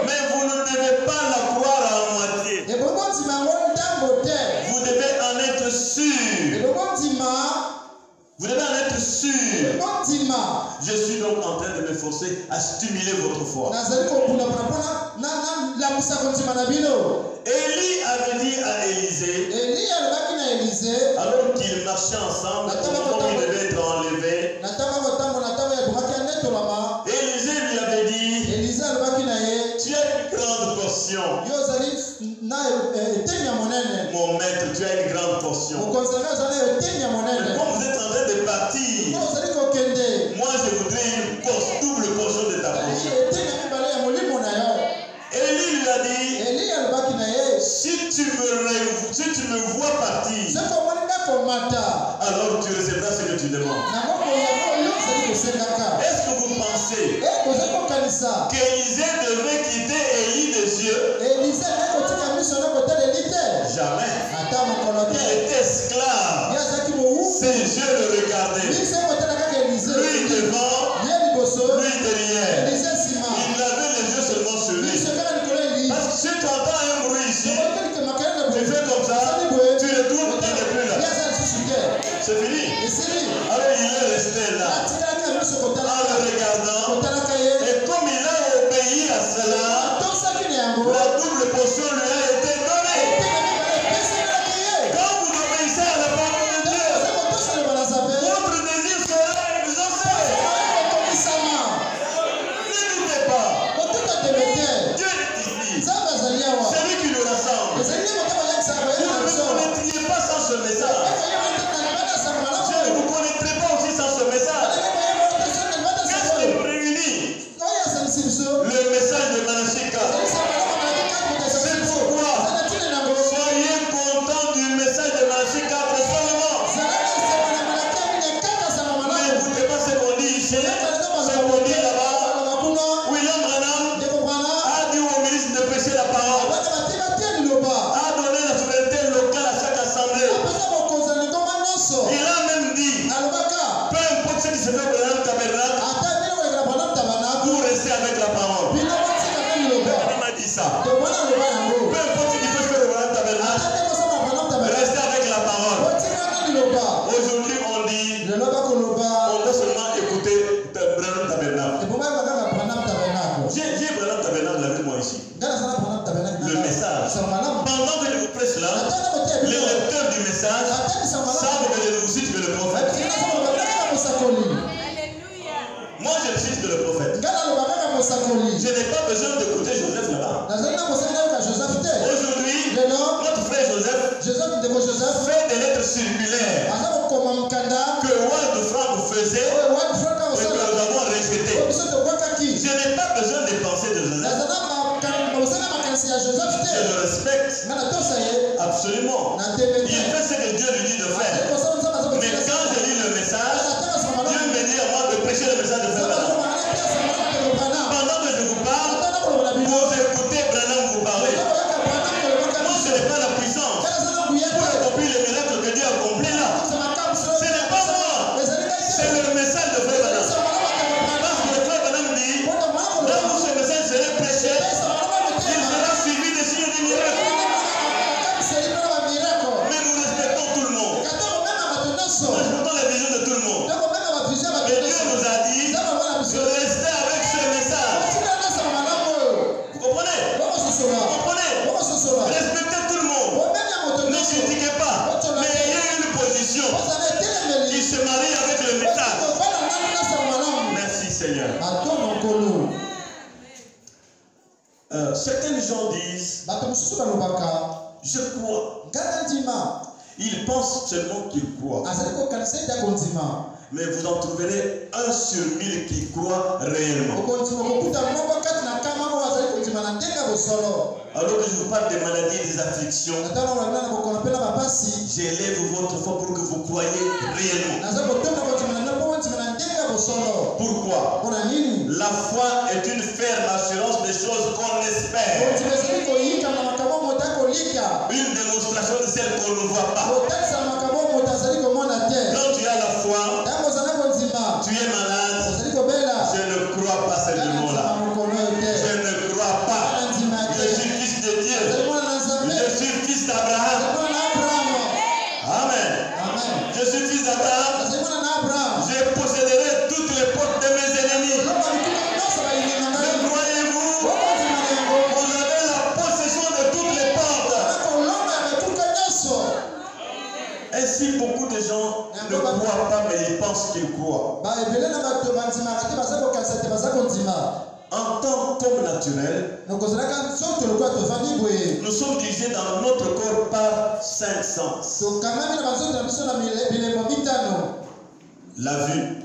A: Mais vous ne devez pas la croire à moitié. Vous devez en être sûr. Vous devez en être sûr. Je suis donc en train de m'efforcer à stimuler votre foi. Élie avait dit à Élisée, alors qu'ils marchaient ensemble, comme il devait être enlevé, Élisée lui avait dit, tu as une grande portion. Mon maître, tu as une grande portion. Mais comme vous êtes en train de partir, moi je voudrais une double portion de ta portion. Élie lui a dit, si tu me vois partir, alors tu recevras ce que tu demandes. Est-ce que vous pensez qu'Élisée devait quitter Élie des yeux? Jamais. Il était esclave. Ses yeux le regardaient. Lui devant, lui derrière. Il avait les yeux seulement sur lui. Parce que si tu entends un bruit ici, tu fais comme ça, tu retournes, il n'est plus là. C'est fini. Alors il est resté là, en le regardant. Et comme il a obéi à cela, la double portion lui a été donnée. Quand vous obéissez à la parole de Dieu, votre désir sera exaucé. Ne doutez pas. Dieu est ici. C'est lui qui nous rassemble. Vous ne me connaîtriez pas sans ce message. Je ne vous connaîtrai pas aussi sans ce message. Qu'est-ce qui vous réunit? Le message de Manashika. C'est pourquoi soyez contents du message de Manashika seulement. N'écoutez pas ce qu'on dit ici, ce qu'on dit là-bas. William Branham a dit au ministre de prêcher la parole, a donné la souveraineté locale à chaque assemblée. Il a même dit, Peu importe ce qui se fait dans le tabernacle, pour rester avec la parole. Personne m'a dit ça. Peu importe ce qui peut se faire dans le tabernacle, rester avec la parole. Aujourd'hui, on dit, on doit seulement écouter Branham Tabernacle. J'ai Branham Tabernacle avec moi ici. Le message. Pendant que je vous prêche là, les lecteurs du message savent que je vous cite que le prophète. Moi, je cite que le prophète. Je n'ai pas besoin d'écouter Joseph là-bas. Aujourd'hui, notre frère Joseph fait des lettres circulaires que Wald Frank faisait et que nous avons rejetées. Je n'ai pas besoin de penser de Joseph. Je le respecte absolument. Il fait ce que Dieu lui dit de faire. Mais quand je lis le message, Dieu me dit à moi de prêcher le message de Branham. Pendant que je vous parle, vous écoutez Branham vous parler. Moi, ce n'est pas la puissance pour accomplir les miracles que Dieu a accompli là. Ce n'est pas moi. C'est le message de Frère Branham. Parce que le Frère Branham dit, là où ce message serait prêché, il sera suivi des signes et des miracles. Mais nous respectons tout le monde. Nous respectons les visions de tout le monde. Mais Dieu nous a dit de rester avec ce message. Vous comprenez? Vous comprenez? Respectez tout le monde. Ne critiquez pas. Mais ayez une position qui se marie avec le message. Merci Seigneur. Certains gens disent, je crois. Ils pensent seulement qu'ils croient. Mais vous en trouverez 1 sur 1000 qui croient réellement. Alors que je vous parle des maladies et des afflictions, j'élève votre foi pour que vous croyez réellement. Pourquoi? La foi est une ferme assurance des choses qu'on espère. Une démonstration de celles qu'on ne voit pas. Quand tu as la foi, tu es malade. Je ne crois pas ces mots-là. Je ne crois pas. Je suis fils de Dieu. Je suis fils d'Abraham. Amen. Je suis fils d'Abraham. Je posséderai toutes les portes de mes ennemis. Le croyez-vous? Vous avez la possession de toutes les portes. Ainsi, beaucoup de gens ne croient pas, mais ils pensent qu'ils croient. En tant qu'homme naturel, nous sommes dirigés dans notre corps par 5 sens. La vue,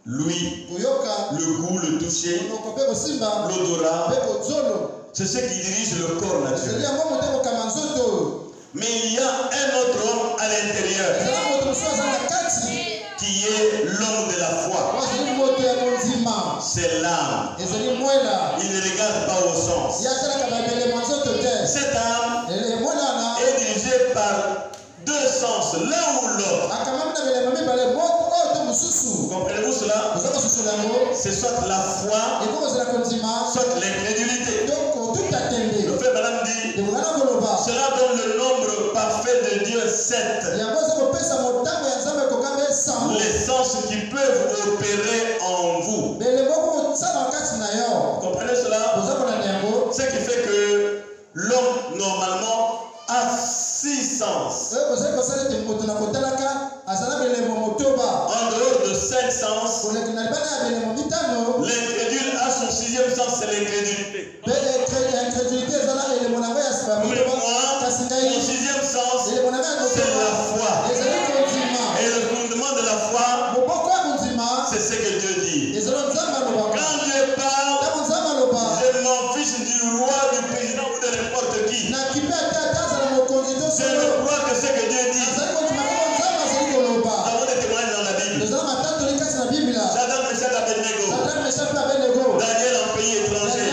A: l'ouïe, le goût, le toucher, l'odorat. C'est ce qui dirige le corps naturel. Mais il y a un autre homme à l'intérieur qui est l'homme de la foi. C'est l'âme. Il ne regarde pas au sens. Cette âme est dirigée par 2 sens, l'un ou l'autre. Comprenez-vous cela? C'est soit la foi, soit l'incrédulité. Le frère Branham dit, cela donne le nombre parfait de Dieu 7. Les sens qui peuvent opérer en vous. Comprenez cela? Ce qui fait que l'homme normalement a 6 sens. En dehors de 5 sens, l'incrédule a son 6e sens, c'est l'incrédulité. Mais moi, mon 6e sens, c'est la foi. Et le fondement de la foi, c'est ce que Dieu dit. Quand Dieu parle, je m'en fiche du roi, du président ou de n'importe qui. Je ne crois que ce que Dieu dit. Nous avons des témoignages dans la Bible. Shadrach, Meshach, Abednego. Daniel en pays étranger.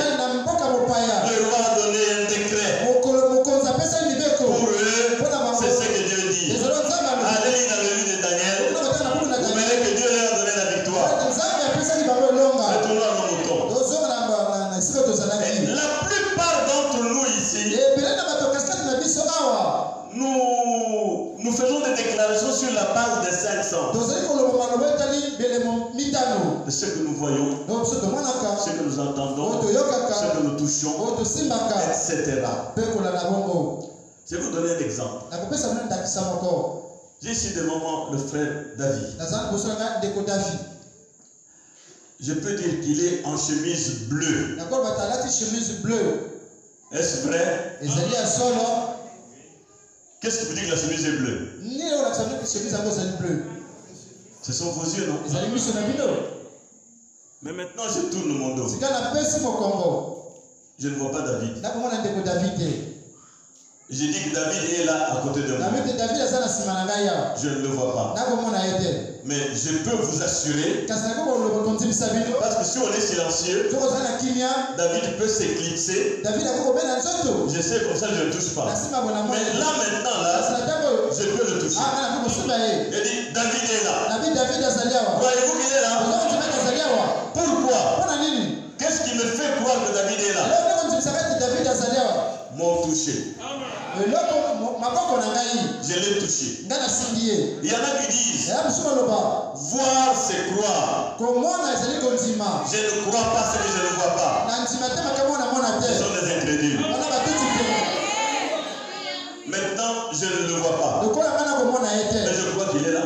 A: des 5 sens. De ce que nous voyons, ce que nous entendons, ce que nous touchons, etc. Je vais vous donner un exemple. J'ai ici devant moi le frère David. Je peux dire qu'il est en chemise bleue. Est-ce vrai? Qu'est-ce qui vous dit que la chemise est bleue? Ce sont vos yeux, non? Mais maintenant, je tourne mon dos. Je ne vois pas David. J'ai dit que David est là à côté de moi. Je ne le vois pas. Mais je peux vous assurer, parce que si on est silencieux, David peut s'éclipser. Je sais comme ça, je ne touche pas. Mais là, maintenant, je peux le toucher. Il dit, David est là. Croyez-vous qu'il est là? Pourquoi? Qu'est-ce qui me fait croire que David est là? Mon touché. Je l'ai touché. Il y en a qui disent, voir c'est croire. Je ne crois pas ce que je ne vois pas. Ce sont des incrédules. Maintenant, je ne le vois pas. Mais je crois qu'il est là.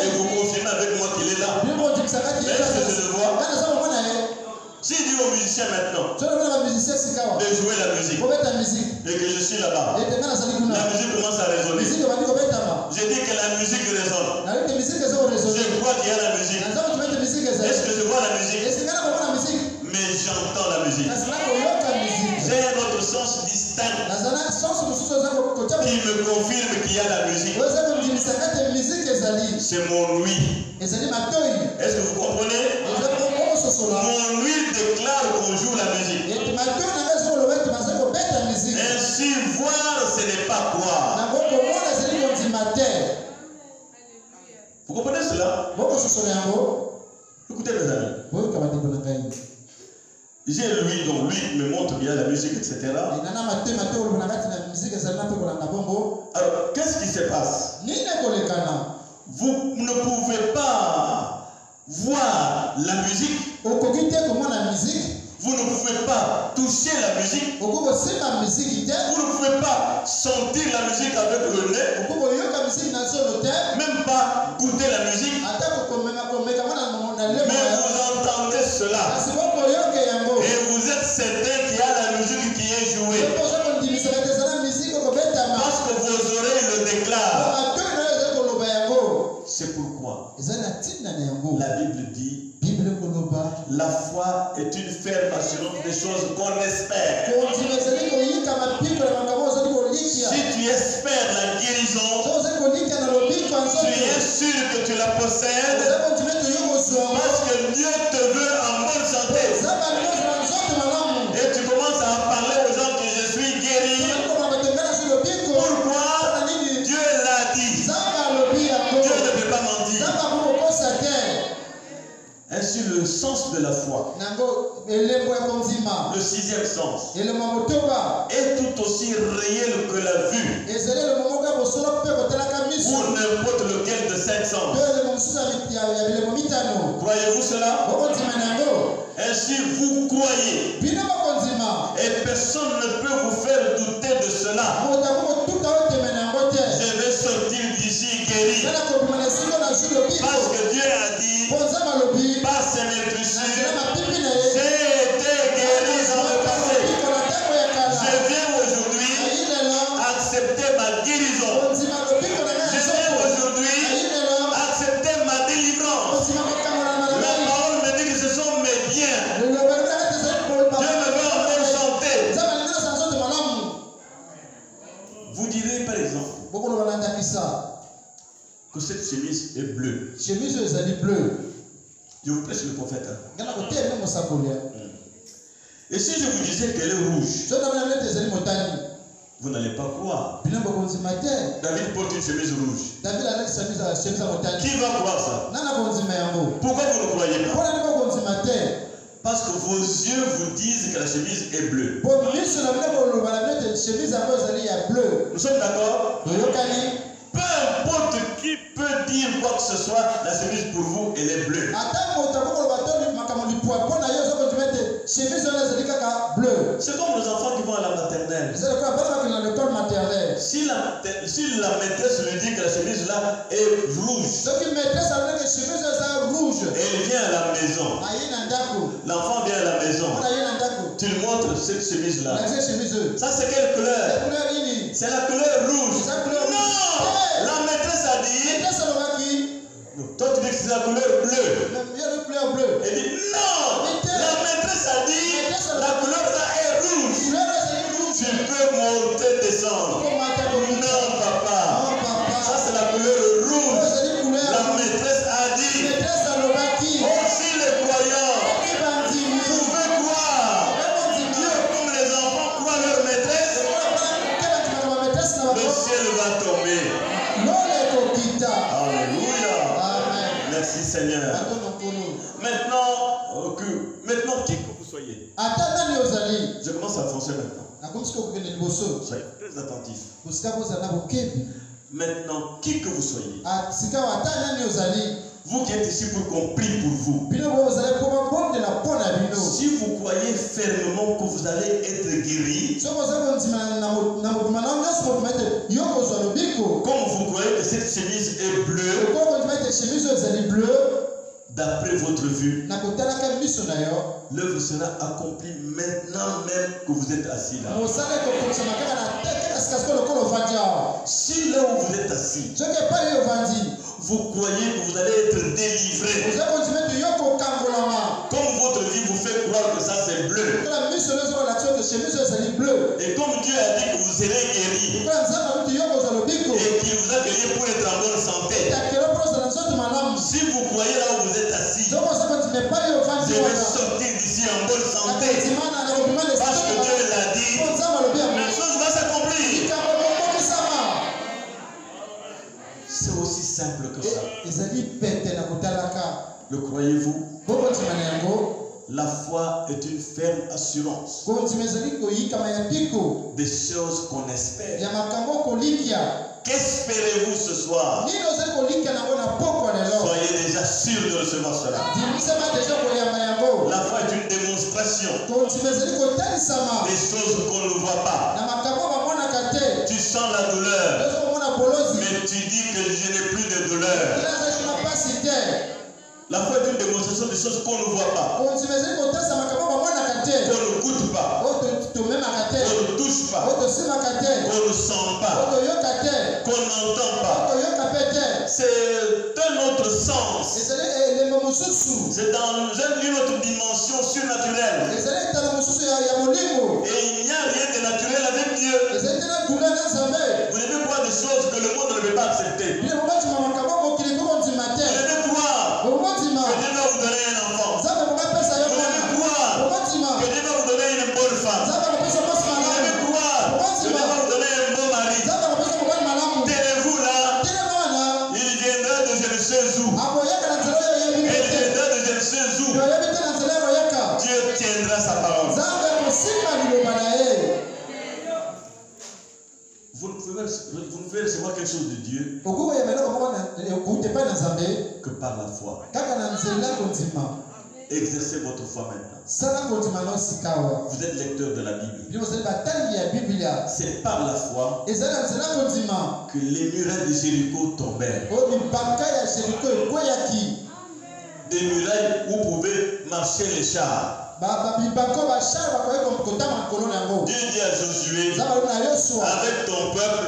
A: Et vous confirmez avec moi qu'il est là. Mais est-ce que je le vois? Si dit aux musiciens maintenant de jouer la musique et que je suis là-bas, la musique commence à résonner. Je dis que la musique résonne. Je crois qu'il y a la musique. Est-ce que je vois la musique? Mais j'entends la musique. J'ai un autre sens distinct qui me confirme qu'il y a la musique. C'est mon ouïe. Est-ce que vous comprenez? Mon ouïe déclare qu'on joue la musique. Ainsi, voir, ce n'est pas croire. Vous comprenez cela? Écoutez mes amis. J'ai lui, donc lui me montre bien la musique, etc. Alors, qu'est-ce qui se passe? Vous ne pouvez pas voir la musique. Vous ne pouvez pas toucher la musique. Vous ne pouvez pas sentir la musique avec le nez. Même pas goûter la musique. Mais vous entendez cela. Et vous êtes certain qu'il y a la musique qui est jouée. Parce que vos oreilles le déclarent. C'est pourquoi la Bible dit la foi est une ferme assurance des choses qu'on espère. Si tu espères la guérison, tu es sûr que tu la possèdes parce que Dieu te veut en bonne santé. Et tu commences à parler aux gens que je suis guéri. Pourquoi? Dieu l'a dit. Dieu ne peut pas mentir. Ainsi, le sens de la foi, le sixième sens, est tout aussi réel que la vue ou n'importe lequel de 5 sens. Croyez-vous cela? Ainsi, vous croyez. Et personne ne peut vous faire douter de cela. Je vais sortir d'ici guéri. Parce que Dieu a dit, par ses maîtrises, j'ai été guéri dans le passé. Je viens aujourd'hui accepter ma guérison. Je viens aujourd'hui accepter ma délivrance. La parole me dit que ce sont mes biens. Dieu me veut en bonne santé. Vous direz par exemple que cette chemise est bleue. Je vous prêche le prophète. Et si je vous disais qu'elle est rouge, vous n'allez pas croire. David porte une chemise rouge. Qui va croire ça? Pourquoi vous ne croyez pas? Parce que vos yeux vous disent que la chemise est bleue. Nous sommes d'accord? Peu importe qui peut dire quoi que ce soit, la chemise pour vous, elle est bleue. C'est comme les enfants qui vont à la maternelle. Si la maîtresse lui dit que la chemise là est rouge, elle vient à la maison. L'enfant vient à la maison. Tu lui montres cette chemise là. Ça c'est quelle couleur? C'est la couleur rouge. Non! La maîtresse a dit. Toi tu dis que c'est la couleur bleue. Elle dit non! La maîtresse a dit la couleur là est rouge. Tu peux monter, descendre. Non papa. Ça c'est la couleur rouge. La maîtresse a dit. Aussi les croyants. Vous pouvez croire. Dieu comme les enfants croient leur maîtresse. Le ciel va tomber. Alléluia. Merci Seigneur. Maintenant qui que vous soyez. Je commence à avancer maintenant. Soyez très attentifs. Maintenant, qui que vous soyez. Vous qui êtes ici pour qu'on prie pour vous. Si vous croyez fermement que vous allez être guéri, comme vous croyez que cette chemise est bleue, d'après votre vue, l'œuvre sera accomplie maintenant même que vous êtes assis là. Si là où vous êtes assis, vous croyez que vous allez être délivré, comme votre vie vous fait croire que ça c'est bleu, et comme Dieu a dit que vous serez guéri, et qu'il vous a créé pour être en bonne santé, si vous croyez là où vous êtes assis, je vais sortir d'ici en bonne santé, parce que Dieu l'a dit, la chose va s'accomplir. C'est aussi simple que ça. Le croyez-vous? La foi est une ferme assurance des choses qu'on espère. Qu'espérez-vous ce soir? Soyez déjà sûr de recevoir cela. La foi est une démonstration des choses qu'on ne voit pas. Tu sens la douleur, mais tu dis que je n'ai plus de douleur. La foi est une démonstration des choses qu'on ne voit pas, qu'on ne goûte pas, qu'on ne touche pas, qu'on ne sent pas, qu'on n'entend pas. C'est un autre sens. C'est dans une autre dimension surnaturelle. Et il n'y a rien de naturel avec Dieu. Vous devez voir des choses que le monde ne veut pas accepter. Vous devez croire que Dieu va vous donner un enfant. Vous devez croire que Dieu va vous donner une bonne femme. Vous devez croire que Dieu va vous donner un bon mari. Tenez-vous là, il viendra de je ne sais où. Il viendra de je ne sais où. Dieu tiendra sa parole. Vous ne pouvez recevoir quelque chose de Dieu que par la foi. Exercez votre foi maintenant. Vous êtes lecteur de la Bible. C'est par la foi que les murailles de Jéricho tombèrent. Des murailles où vous pouvez marcher les chars. Dieu dit à Josué, avec ton peuple,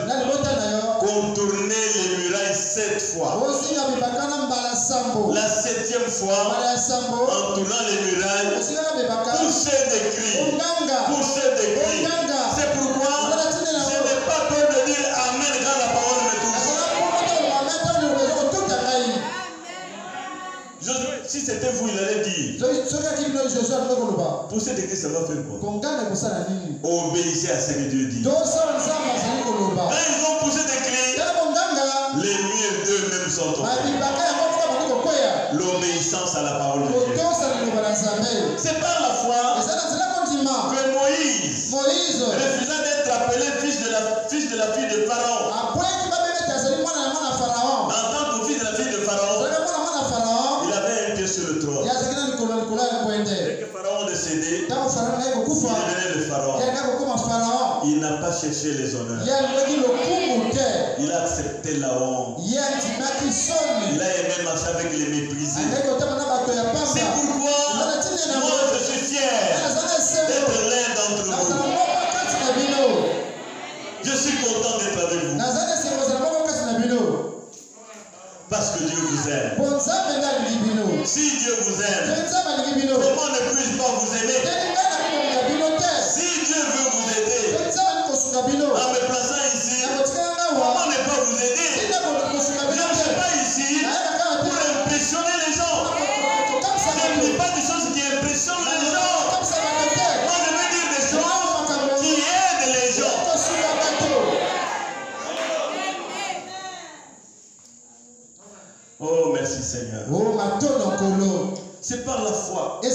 A: contournez les murailles 7 fois. La 7e fois, en tournant les murailles, poussez des cris. Poussez des cris. C'est pourquoi je n'ai pas peur de dire Amen quand la parole me touche. Josué, si c'était vous, il allait dire. Poussez des cris, ça va faire quoi? Obéissez à ce que Dieu dit. Quand ils ont poussé des cris, les murs d'eux-mêmes sont tombés. L'obéissance à la parole de Dieu. C'est par la foi que Moïse, refusant d'être appelé fils de la fille de Pharaon, en devenait le pharaon. Il n'a pas cherché les honneurs. Il a accepté la honte. Il a aimé marcher avec les méprisés. C'est pourquoi moi je suis fier d'être l'un d'entre vous. Je suis content d'être avec vous. Parce que Dieu vous aime. Si Dieu vous aime, comment ne puis-je pas vous aimer? Si Dieu veut vous aider, en me plaçant ici, comment ne pas vous aider? Je ne suis pas ici pour impressionner les gens. Je ne dis pas des choses qui impressionnent les gens. Moi, je veux dire des choses qui aident les gens. Oh, merci Seigneur. C'est par la foi que je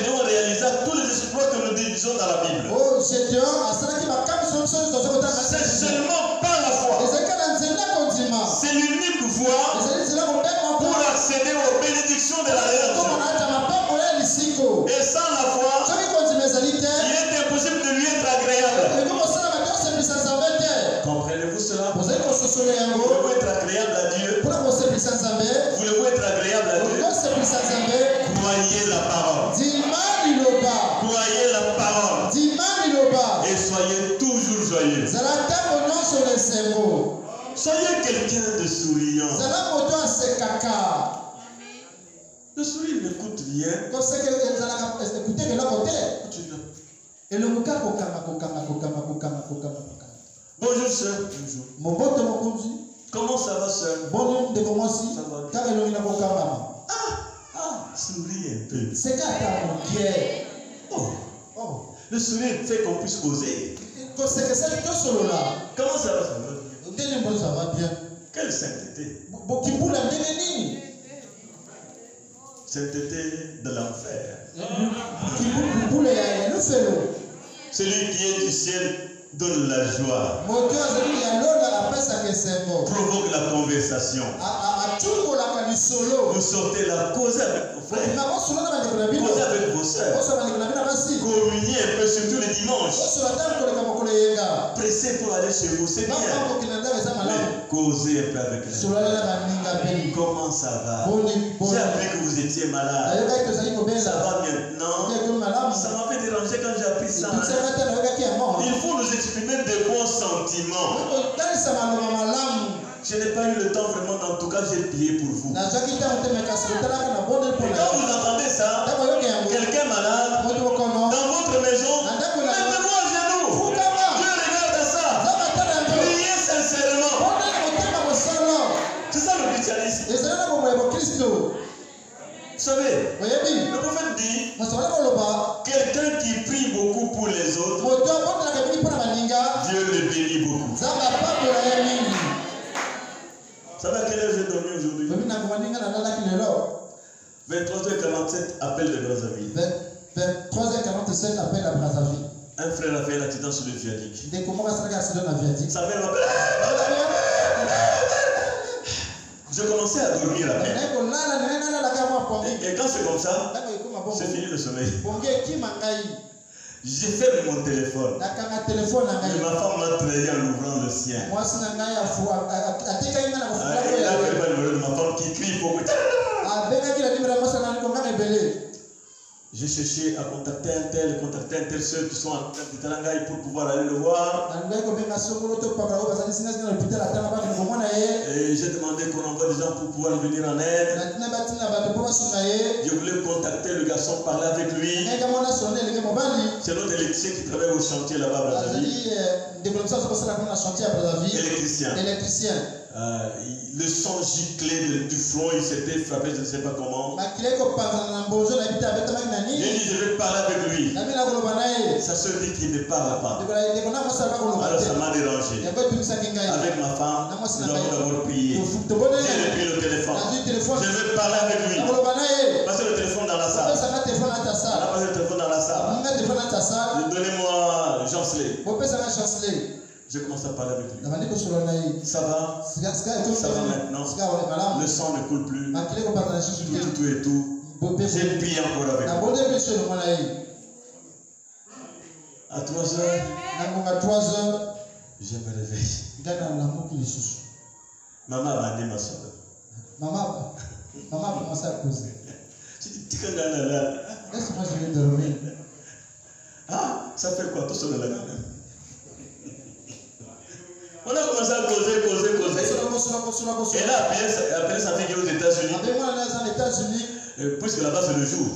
A: dois réaliser tous les exploits que nous disons dans la Bible. C'est seulement par la foi. C'est l'unique voie pour accéder aux bénédictions de la rédemption. Et sans la foi, il est impossible de lui être agréable. Comprenez-vous cela? Voulez-vous être agréable à Dieu? Voulez-vous être agréable à Dieu? Croyez la parole. Croyez la parole. Et soyez toujours joyeux. Soyez quelqu'un de souriant. Le sourire ne coûte rien. Bonjour sœur. Bonjour. Comment ça va sœur? Ça va. Souris un peu. Oh. Le sourire fait qu'on puisse causer. Comment ça va? Ça va bien. Quelle sainteté? Sainteté de l'enfer. Celui qui est du ciel donne la joie. Provoque la conversation. Vous sortez la cause avec vos frères. Causez avec vos soeurs. Communiez un peu, surtout les dimanches. Pressez pour aller chez vous, c'est bien. Mais causez un peu avec les. Comment ça va? J'ai appris que vous étiez malade. Ça va maintenant. Ça m'a fait déranger quand j'ai appris ça. Il faut nous exprimer de bons sentiments. Je n'ai pas eu le temps vraiment, en tout cas j'ai prié pour vous. Et quand vous entendez ça, quelqu'un malade, dans votre maison, mettez-vous à genoux. Dieu regarde à ça. Priez sincèrement. C'est ça le christianisme. Vous savez, le prophète dit, quelqu'un qui prie beaucoup pour les autres, Dieu le bénit beaucoup. Vous savez à quelle heure j'ai dormi aujourd'hui? 23h47, appel de Brazzaville.
B: 23h47, appel à Brazzaville.
A: Un frère a fait l'accident sur le viaduc. Sa mère m'appelle. Je commençais à dormir à peine. Et quand c'est comme ça, c'est fini le sommeil. J'ai fermé mon téléphone. Mais ma femme m'a trahi en ouvrant le sien. Il a fait le numéro de ma femme qui crie beaucoup. J'ai cherché à contacter un tel, ceux qui sont en Talangaï pour pouvoir aller le voir. Et j'ai demandé qu'on envoie des gens pour pouvoir venir en aide. Je voulais contacter le garçon, parler avec lui. C'est notre électricien qui travaille au chantier là-bas à Brazzaville. Électricien. Le son giclé du front, il s'était frappé, je ne sais pas comment. J'ai dit, je vais parler avec lui. Sa soeur dit qu'il ne parle pas. Alors ça m'a dérangé. Avec ma femme, nous avons d'abord prié. J'ai repris le téléphone. Je vais parler avec lui. Passez le téléphone dans la salle. Passez le téléphone dans la salle. Donnez-moi Jansley. Je commence à parler avec lui. Ça va? Ça va maintenant? Le sang ne coule plus. Tout et tout. J'ai prié encore avec lui. À 3 heures,
B: à 3 heures,
A: je me réveille. Maman m'a dit ma soeur.
B: Maman a commencé à causer.
A: Je dis,
B: laisse-moi, je vais dormir.
A: Ah, ça fait quoi? Tout seul là quand même. On a commencé à causer. Et là, après sa fille aux États-Unis. Puisque là-bas c'est le jour.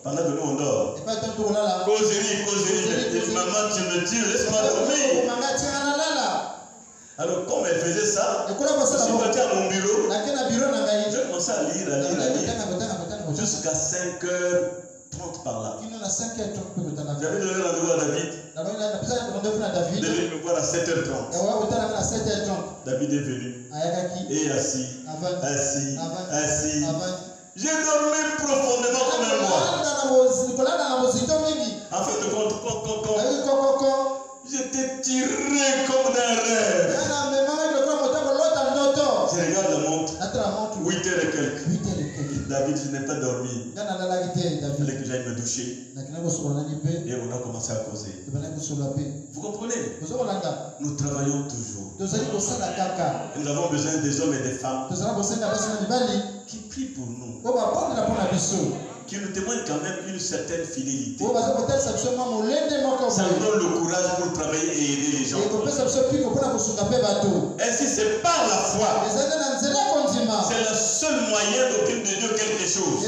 A: Pendant que nous on dort. Causerie. Maman, tu me tires, laisse-moi dormir. Alors, comme elle faisait ça, je suis parti à mon bureau. J'ai commencé à lire. Jusqu'à 5h30 par là. J'avais donné rendez-vous à David. Il devait me voir à 7h30. David est venu. Et assis. J'ai dormi profondément comme un mois. En fait, j'étais tiré comme d'un rêve. Je regarde la montre. 8h et quelques. David, je n'ai pas dormi. Il fallait que j'aille me doucher. Et on a commencé à causer. Vous comprenez? Nous travaillons toujours. Et nous avons besoin des hommes et des femmes qui prient pour nous. Qui nous témoignent quand même une certaine fidélité. Ça nous donne le courage pour travailler et aider les gens. Ainsi, c'est par la foi. C'est le seul moyen d'obtenir de Dieu quelque chose.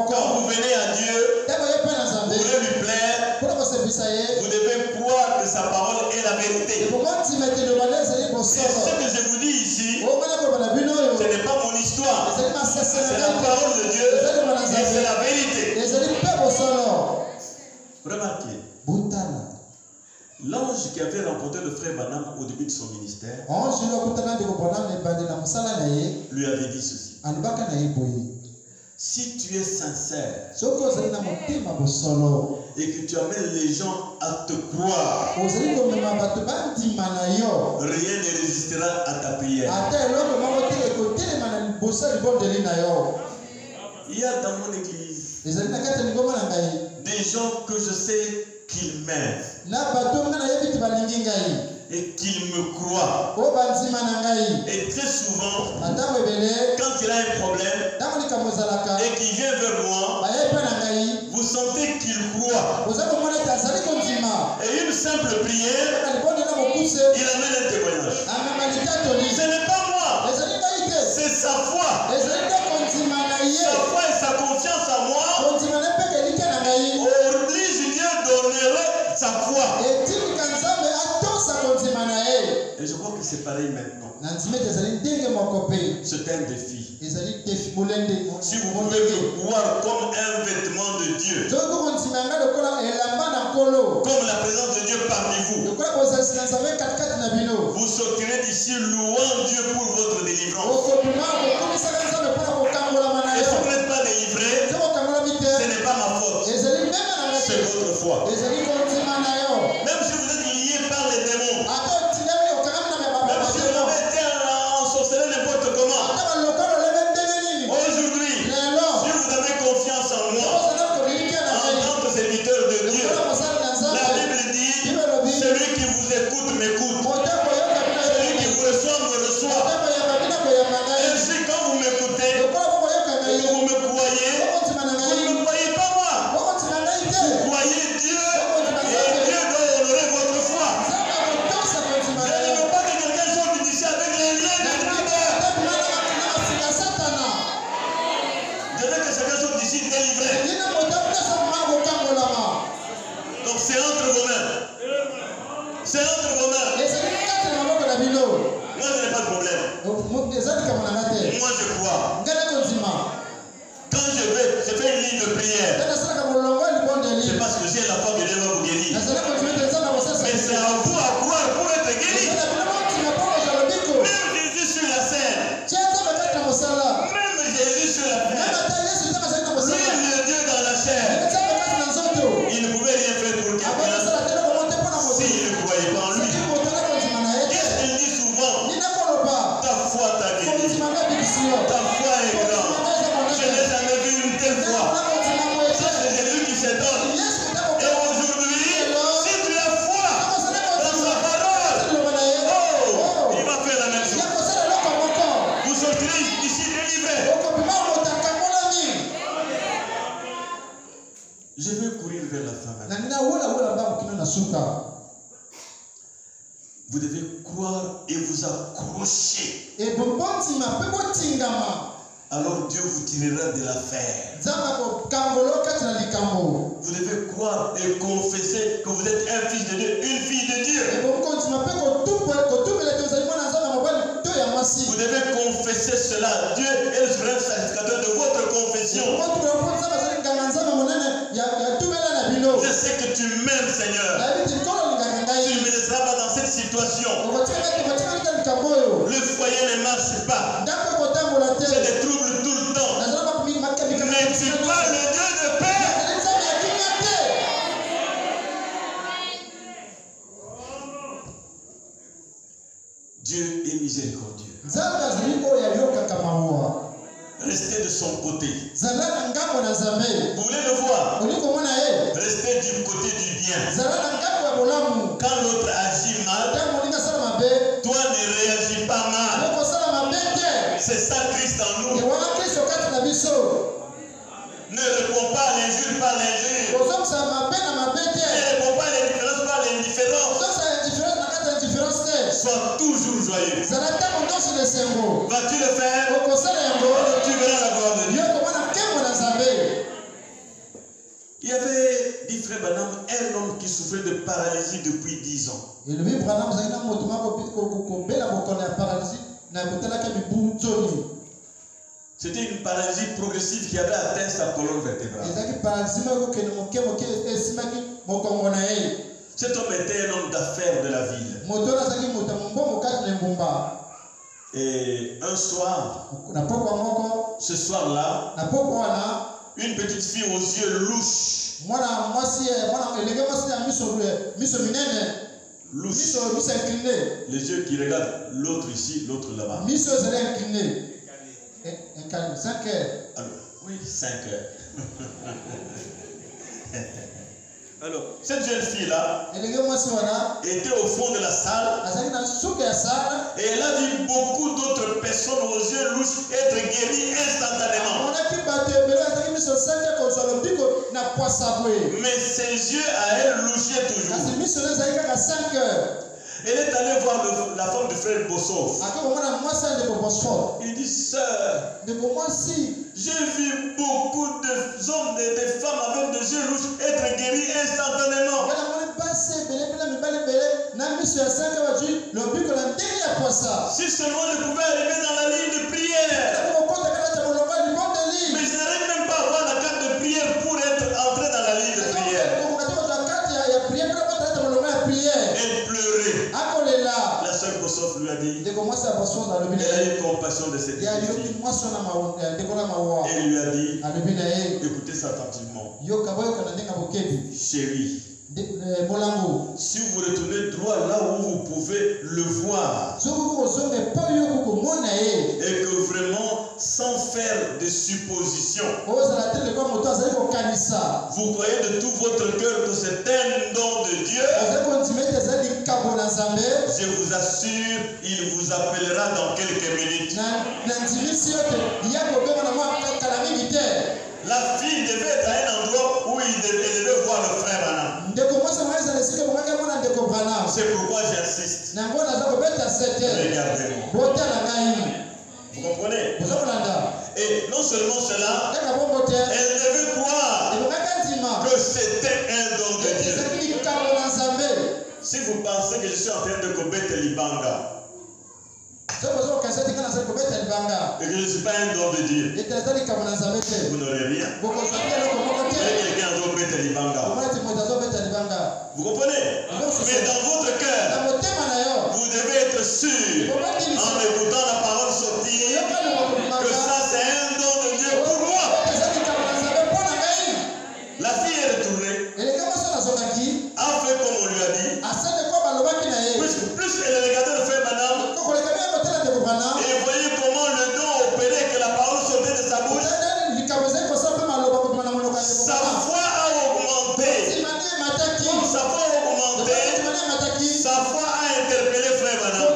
A: Quand vous venez à Dieu, vous voulez lui plaire, vous devez croire que sa parole est la vérité. Et ce que je vous dis ici, ce n'est pas mon histoire. C'est la parole de Dieu et c'est la vérité. Remarquez, l'ange qui avait rencontré le frère Branham au début de son ministère lui avait dit ceci: si tu es sincère et que tu amènes les gens à te croire, rien ne résistera à ta prière. Il y a dans mon église des gens que je sais qu'ils m'aiment et qu'ils me croient. Et très souvent, quand il a un problème et qu'il vient vers moi, vous sentez qu'il croit. Et une simple prière, il amène un témoignage. Ce n'est pas moi, c'est sa foi. Sa foi et sa confiance en moi oblige Dieu à donner sa foi. Et je crois que c'est pareil maintenant. C'est un défi. Si vous pouvez me voir comme un vêtement de Dieu, comme la présence de Dieu parmi vous, vous sortirez d'ici louant Dieu pour votre délivrance. Et si vous n'êtes pas délivré, ce n'est pas ma faute, c'est votre foi. Même si vous êtes lié par les démons, même si vous avez été ensorcelé n'importe comment, aujourd'hui, si vous avez confiance en moi, en tant que serviteur de Dieu, la Bible dit: celui qui vous écoute m'écoute, celui qui vous reçoit me reçoit. Ainsi, quand vous m'écoutez et que vous me croyez, vous ne me croyez pas moi, vous croyez Dieu, et Dieu doit honorer votre foi. Je ne veux pas que quelqu'un sorte d'ici avec les liens de l'univers. Je veux que chacun sorte d'ici délivré. Donc c'est entre vos mains. C'est entre vos mains. Moi je n'ai pas de problème. Moi je crois. Quand je fais une ligne de prière, c'est parce que j'ai la foi que Dieu va vous guérir. Mais c'est à vous à croire pour être guéri. Même Jésus sur la scène, même Jésus sur la scène, lui le Dieu dans la chair, il ne pouvait rien faire pour quelqu'un s'il ne croyait pas en lui. Qu'est-ce qu'il dit souvent? Ta foi t'a guéri. Ta foi est grande. Je n'ai jamais vu une telle foi. Ça, c'est Jésus qui se donne. Vous devez croire et vous accrocher. Alors Dieu vous tirera de l'affaire. Vous devez croire et confesser que vous êtes un fils de Dieu, une fille de Dieu. Vous devez confesser cela. Dieu est le souverain sacrificateur de votre confession. Je sais que tu m'aimes, Seigneur. Tu ne me laisseras pas dans cette situation. Le foyer ne marche pas. J'ai des troubles tout le temps. N'es-tu pas le Dieu de paix? Dieu est miséricordieux. Restez de son côté. Vous voulez le voir? Restez du côté du bien. Quand l'autre agit mal, toi ne réagis pas mal. C'est ça Christ en nous. Ne réponds pas à l'injure par l'injure. Ne réponds pas à l'indifférence par l'indifférence. Sois toujours joyeux. Vas-tu le faire? Tu verras la gloire de Dieu. Il y avait, dit Frère Branham, un homme qui souffrait de paralysie depuis 10 ans. C'était une paralysie progressive qui avait atteint sa colonne vertébrale. Cet homme était un homme d'affaires de la ville. Et un soir, ce soir-là, une petite fille aux yeux louches, les yeux qui regardent l'autre ici, l'autre là-bas. Alors, oui, 5 heures. Alors, cette jeune fille-là était au fond de la salle et elle a vu beaucoup d'autres personnes aux yeux louches être guéries instantanément. Mais ses yeux à elle louchaient toujours. Elle est allée voir la femme du frère Bossov. Il dit, sœur, j'ai vu beaucoup d'hommes et de femmes avec des yeux louches être guéris instantanément. Si seulement je pouvais arriver dans la ligne de prière. Mais je n'arrive même pas à avoir la carte de prière pour être entré dans la ligne de prière. Elle pleurait. La sœur Bossov lui a dit, elle a eu compassion de cette fille. Elle lui a dit, écoutez ça attentivement. Chérie, si vous retournez droit là où vous pouvez le voir, et que vraiment, sans faire de suppositions, vous croyez de tout votre cœur que c'est un don de Dieu, je vous assure, il vous appellera dans quelques minutes. La fille devait être à un endroit où elle devait voir le frère Branham. C'est pourquoi j'insiste. Regardez-moi. Vous comprenez? Et non seulement cela, elle devait croire que c'était un don de Dieu. Si vous pensez que je suis en train de commettre l'Ibanga, et que je ne suis pas un don de Dieu, vous n'aurez rien. Quelqu'un d'autre commettre l'Ibanga. Vous comprenez? Mais dans votre cœur, vous devez être sûr, en écoutant la parole sortir, que ça c'est un don de Dieu pour moi. La fille est retournée, a fait comme on lui a dit. Plus elle regardait le frère Branham, et voyez comment le don opérait, que la parole sortait de sa bouche. Sa foi a augmenté. Sa foi a augmenté. Sa foi a interpellé frère Branham.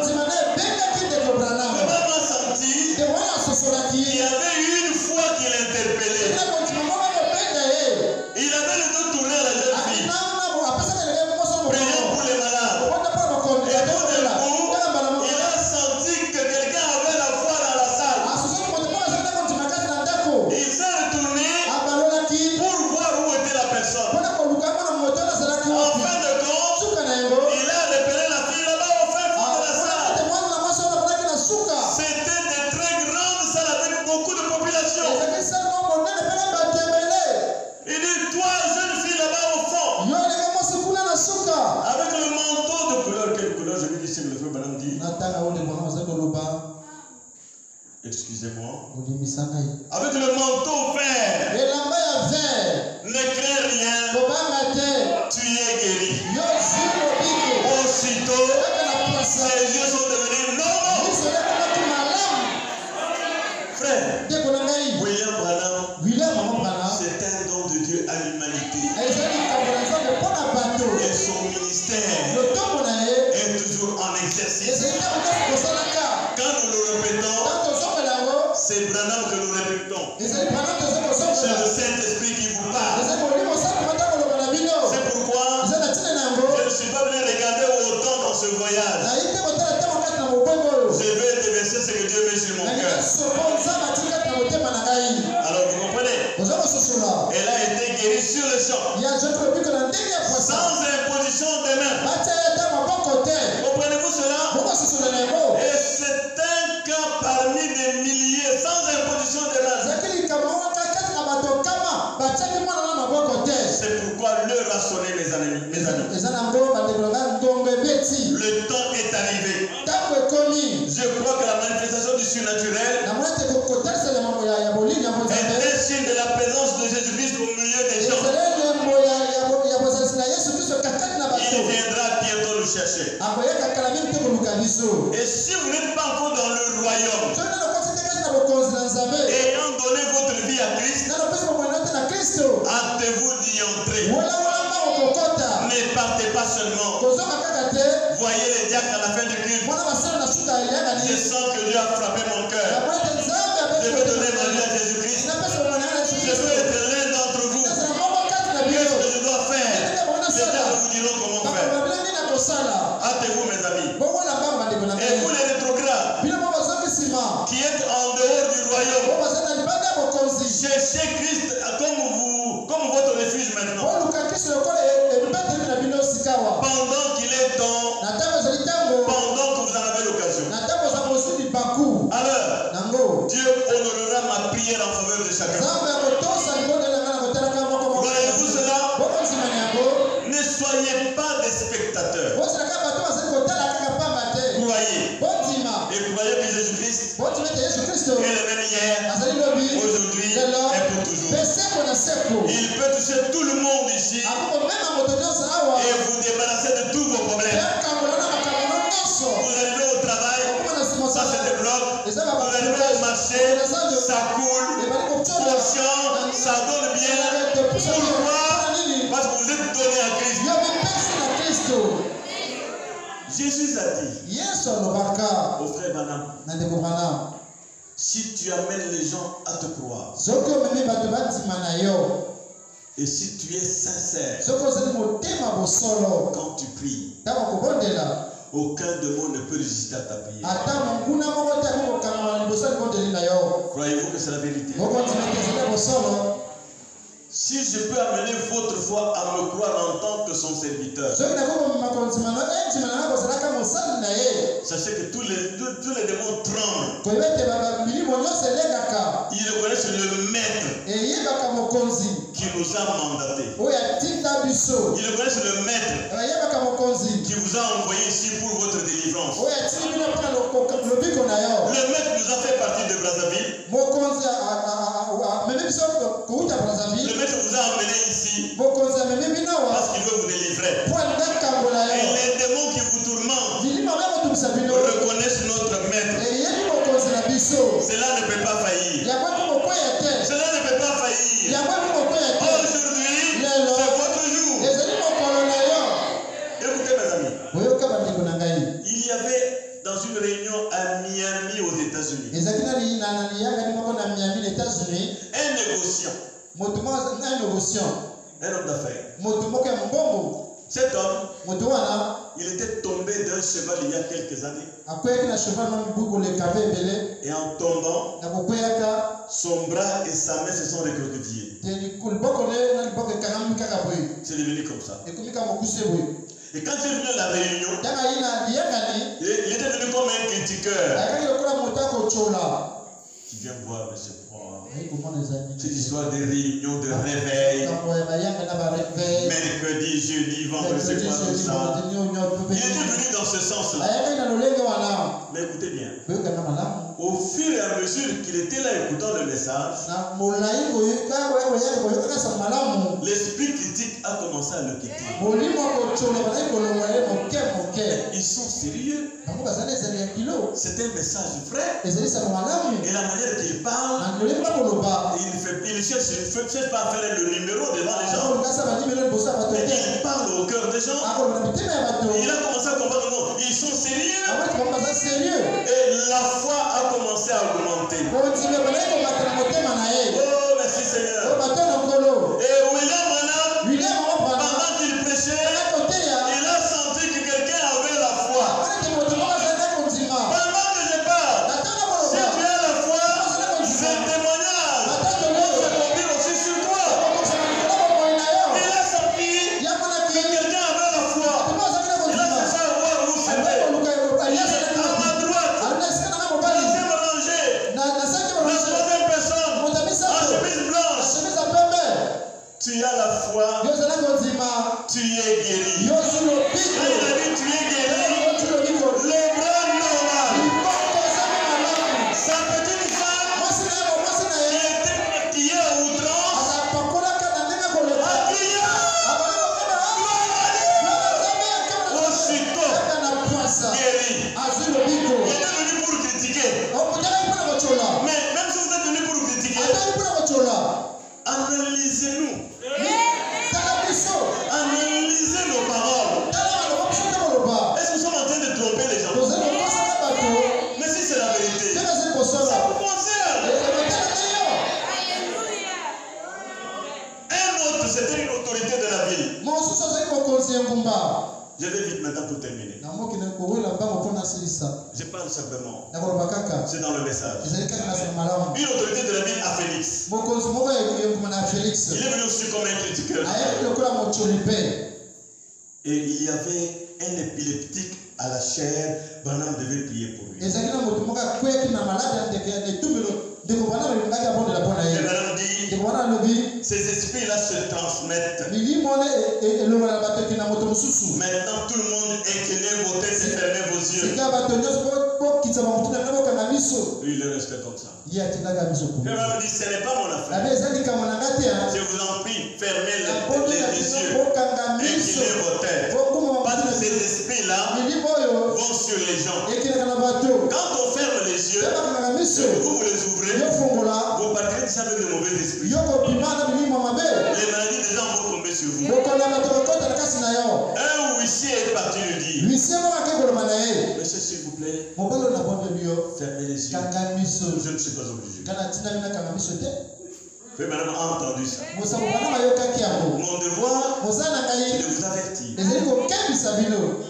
A: Excusez-moi. Avec le manteau vert. Ne crains rien. Tu es guéri. Aussitôt, ses yeux sont devenus normaux. Frère, William Branham, c'est un don de Dieu à l'humanité. Et son ministère est toujours en exercice. Quand nous le répétons, c'est Branham que nous répétons. C'est le Saint-Esprit qui vous parle. C'est pourquoi je ne suis pas venu regarder autant dans ce voyage. Je vais déverser ce que Dieu met sur mon cœur. Alors vous comprenez? Elle a été guérie sur le champ. Sans imposition de main. Comprenez-vous cela? Et c'est un cas parmi des milliers sans imposition de main. C'est pourquoi l'heure a sonné, mes amis. Le temps est arrivé. Je crois que la manifestation du surnaturel est un signe de la présence de Jésus-Christ au milieu des gens. Il viendra bientôt nous chercher. Et si vous n'êtes pas encore dans le royaume, ayant donné votre vie à Christ, hâtez-vous d'y entrer. Ne partez pas seulement. Voyez les diacres à la fin du culte. Je sens que Dieu a frappé mon cœur. Je veux donner ma vie à Jésus-Christ. Je veux être l'un d'entre vous. Qu'est-ce que je dois faire? Les diacres vous diront comment faire. Hâtez-vous, mes amis. Et vous les rétrogrades qui êtes en dehors du royaume, cherchez Christ comme votre refuge maintenant. Pendant qu'il est temps, pendant que vous en avez l'occasion. Alors, Dieu honorera ma prière en faveur de chacun. Voyez-vous cela? Ne soyez pas des spectateurs. Croyez. Et croyez que Jésus-Christ est le même hier, aujourd'hui et pour toujours. Il peut toucher tout le monde ici et vous débarrasser de tous vos problèmes. Vous arrivez au travail, ça se débloque. Vous arrivez au marché, ça coule. On chante, ça donne bien. Pourquoi? Parce que vous êtes donné à Christ. Jésus a dit au frère Branham, si tu amènes les gens à te croire, et si tu es sincère quand tu pries, aucun démon ne peut résister à ta prière. Croyez-vous que c'est la vérité? Si je peux amener votre foi à me croire en tant que son serviteur, sachez que tous les démons tremblent. Ils reconnaissent le maître qui nous a mandatés. Ils reconnaissent le maître qui vous a envoyé ici pour votre délivrance. Le maître nous a fait partir de Brazzaville. Le maître vous a emmené ici parce qu'il veut vous délivrer. Et les démons qui vous tourmentent reconnaissent notre maître. Cela ne peut pas faillir. Cela ne peut pas faillir. Aujourd'hui, c'est votre jour. Écoutez, mes amis. Il y avait dans une réunion à Miami aux États-Unis un homme d'affaires. Cet homme, il était tombé d'un cheval il y a quelques années. Et en tombant, son bras et sa main se sont recroquevillés. C'est devenu comme ça. Et quand il est venu à la réunion, il était venu comme un critiqueur. qui vient voir M. Paul. Cette histoire de réunion, de réveil. Mercredi, jeudi, vendredi, c'est quoi tout ça? Il était venu dans ce sens-là. Mais écoutez bien. Au fur et à mesure qu'il était là écoutant le message, l'esprit critique a commencé à le quitter. Ils sont sérieux. C'est un message vrai. Et la manière qu'il parle, il ne cherche pas à faire le numéro devant les gens. Mais il parle au cœur des gens. Il a commencé à comprendre, non, ils sont sérieux. Et la foi a commencé à augmenter. Oh, merci Seigneur. Et William, pendant qu'il prêchait, il a senti que quelqu'un avait la foi. Pendant que je parle, si tu as la foi, c'est un témoignage. On se mobile aussi sur toi. Il a senti que quelqu'un avait la foi. Il a cherché à voir où c'était. Il était à ma droite. Deuxième rangée. La troisième personne. En chemise blanche. Tu as la foi. Tu es guéri. Quand il a dit tu es guéri, le bras normal. Sa petite femme qui était maquillée à outrance a crié. Aussitôt guéri. Il est venu pour critiquer. Mais même si vous êtes venu pour critiquer, analysez-nous. Analysez nos paroles. Est-ce que nous sommes en train de tromper les gens? Mais si c'est la vérité, ça vous concerne. Un autre, c'était une autorité de la ville. Je vais vite maintenant pour terminer. Je parle simplement. C'est dans le message. Une autorité de la ville à Félix. Il est venu aussi comme un critiqueur. Et il y avait un épileptique à la chair. Branham devait prier pour lui. Et Branham dit, ces esprits-là se transmettent. Maintenant, tout le monde inclinez vos têtes et fermez vos yeux. Lui, il est resté comme ça. Branham dit, ce n'est pas mon affaire. Je vous en prie, fermez les yeux. Inclinez vos têtes. Parce que ces esprits-là vont sur les gens. Quand on ferme les yeux, vous les ouvrez, vous partez déjà avec de mauvais esprits. Les maladies des gens vont tomber sur vous. Un huissier est parti lui dire, monsieur s'il vous plaît, fermez les yeux. Je ne suis pas obligé. Frère Branham a entendu ça. Mon devoir, c'est de vous avertir.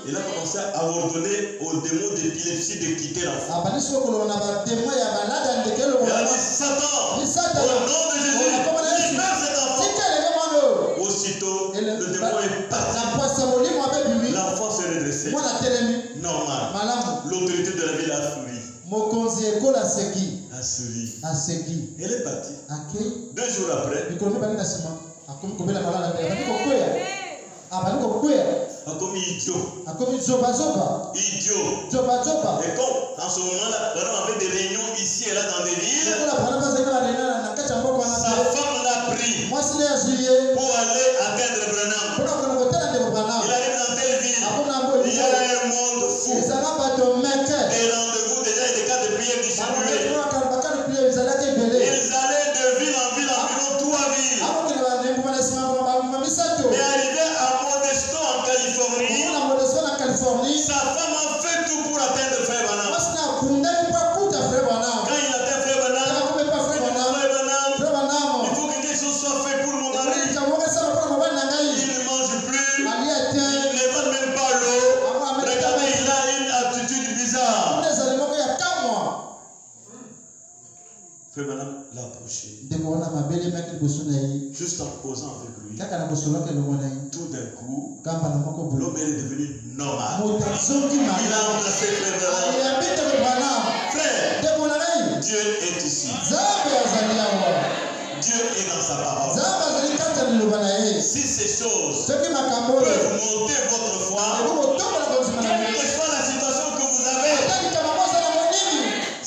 A: Il a commencé à ordonner aux démons d'épilepsie de quitter l'enfant. Il a dit, Satan, au nom de Jésus, libère cet enfant. Aussitôt, le démon est parti. L'enfant s'est redressé. Normal. L'autorité de la ville a souri. A souri. Elle est partie. 2 jours après, a commis idiot. Et comme en ce moment-là, on avait des réunions ici et là dans des villes, sa femme l'a pris pour aller atteindre Branham. Il arrive dans telle ville, il y a un monde fou. Des rendez-vous déjà et des cas de prière distribués. Ils allaient de ville en ville, environ 3 villes. Mais arrivé à Modesto en Californie, sa femme a fait tout pour atteindre Frère Branham. Quand il atteint Frère Branham, il faut que quelque chose soit fait pour mon mari. Il ne mange plus, il ne va même pas l'eau. Regardez, il a une attitude bizarre. Frère Branham l'a approché. Juste en posant avec lui. Tout d'un coup, l'homme est devenu normal. Il a embrassé Frère Branham. Frère, Dieu est ici.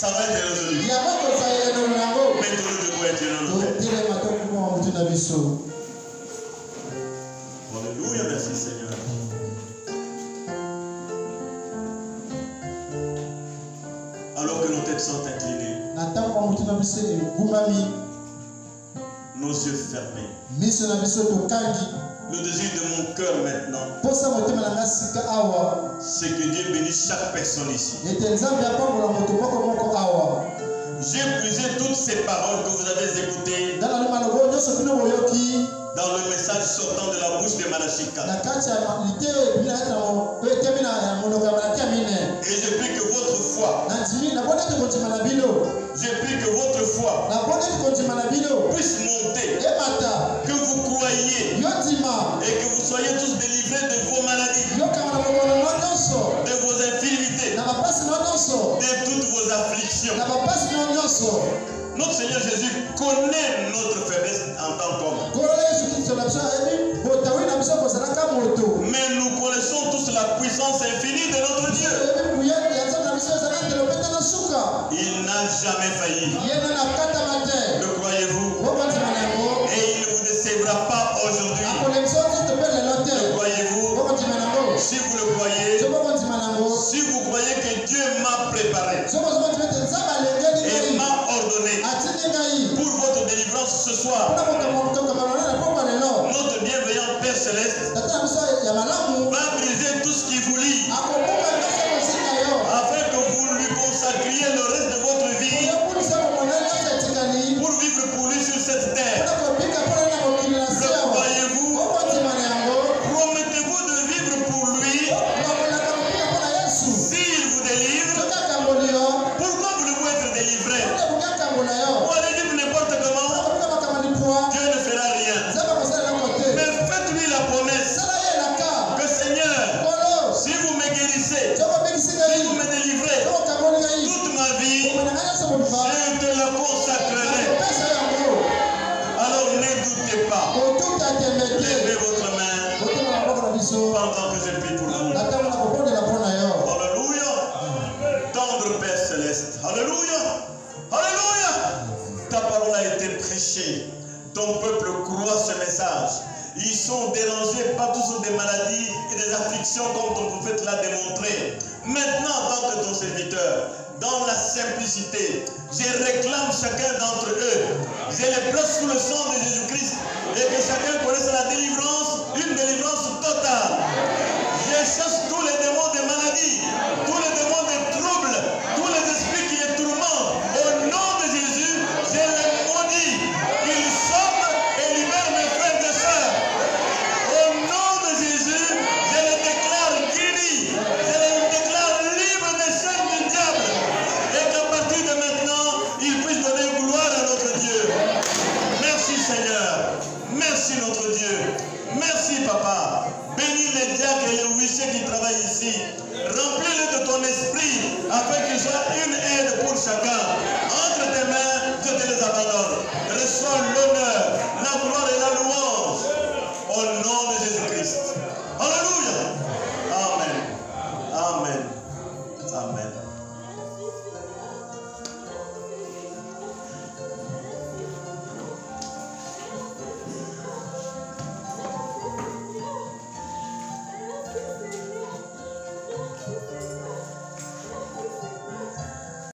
A: Ça va être résolu. Mettons-le debout et tenons-le. Alléluia, merci Seigneur. Alors que nos têtes sont inclinées, nos yeux fermés, le désir de mon cœur maintenant, c'est que Dieu bénisse chaque personne ici. J'ai puisé toutes ces paroles que vous avez écoutées dans le message sortant de la bouche de Malachika. Et je prie que votre foi, puisse monter, que vous croyiez et que vous soyez tous délivrés de vos maladies, de vos infirmités, de toutes vos afflictions. Notre Seigneur Jésus connaît notre faiblesse en tant qu'homme. Mais nous connaissons tous la puissance infinie de notre Dieu. Il n'a jamais failli. Le croyez-vous? Et il ne vous décevra pas aujourd'hui. Le croyez-vous? Si vous le croyez, si vous croyez que Dieu m'a préparé et m'a ordonné pour votre délivrance ce soir, notre bienveillant Père Céleste va briser tout ce qui vous lie afin que vous lui consacriez le reste de votre vie pour vivre pour lui sur cette terre. Le croyez-vous? Promettez-vous de vivre pour lui? S'il vous délivre, pourquoi voulez-vous être délivré? Pour aller vivre n'importe comment, Dieu ne fera rien. Mais faites-lui la promesse que Seigneur, si vous me guérissez, si vous me délivrez, toute ma vie, je te la consacrerai. Alors ne doutez pas. Levez votre main pendant que je prie pour vous. Alléluia. Tendre Père Céleste. Alléluia. Alléluia. Ta parole a été prêchée. Ton peuple croit ce message. Ils sont dérangés partout sur des maladies et des afflictions comme ton prophète l'a démontré. Maintenant, en tant que ton serviteur, dans la simplicité, je réclame chacun d'entre eux. Je les place sous le sang de Jésus-Christ et que chacun connaisse la délivrance, une délivrance totale. Je chasse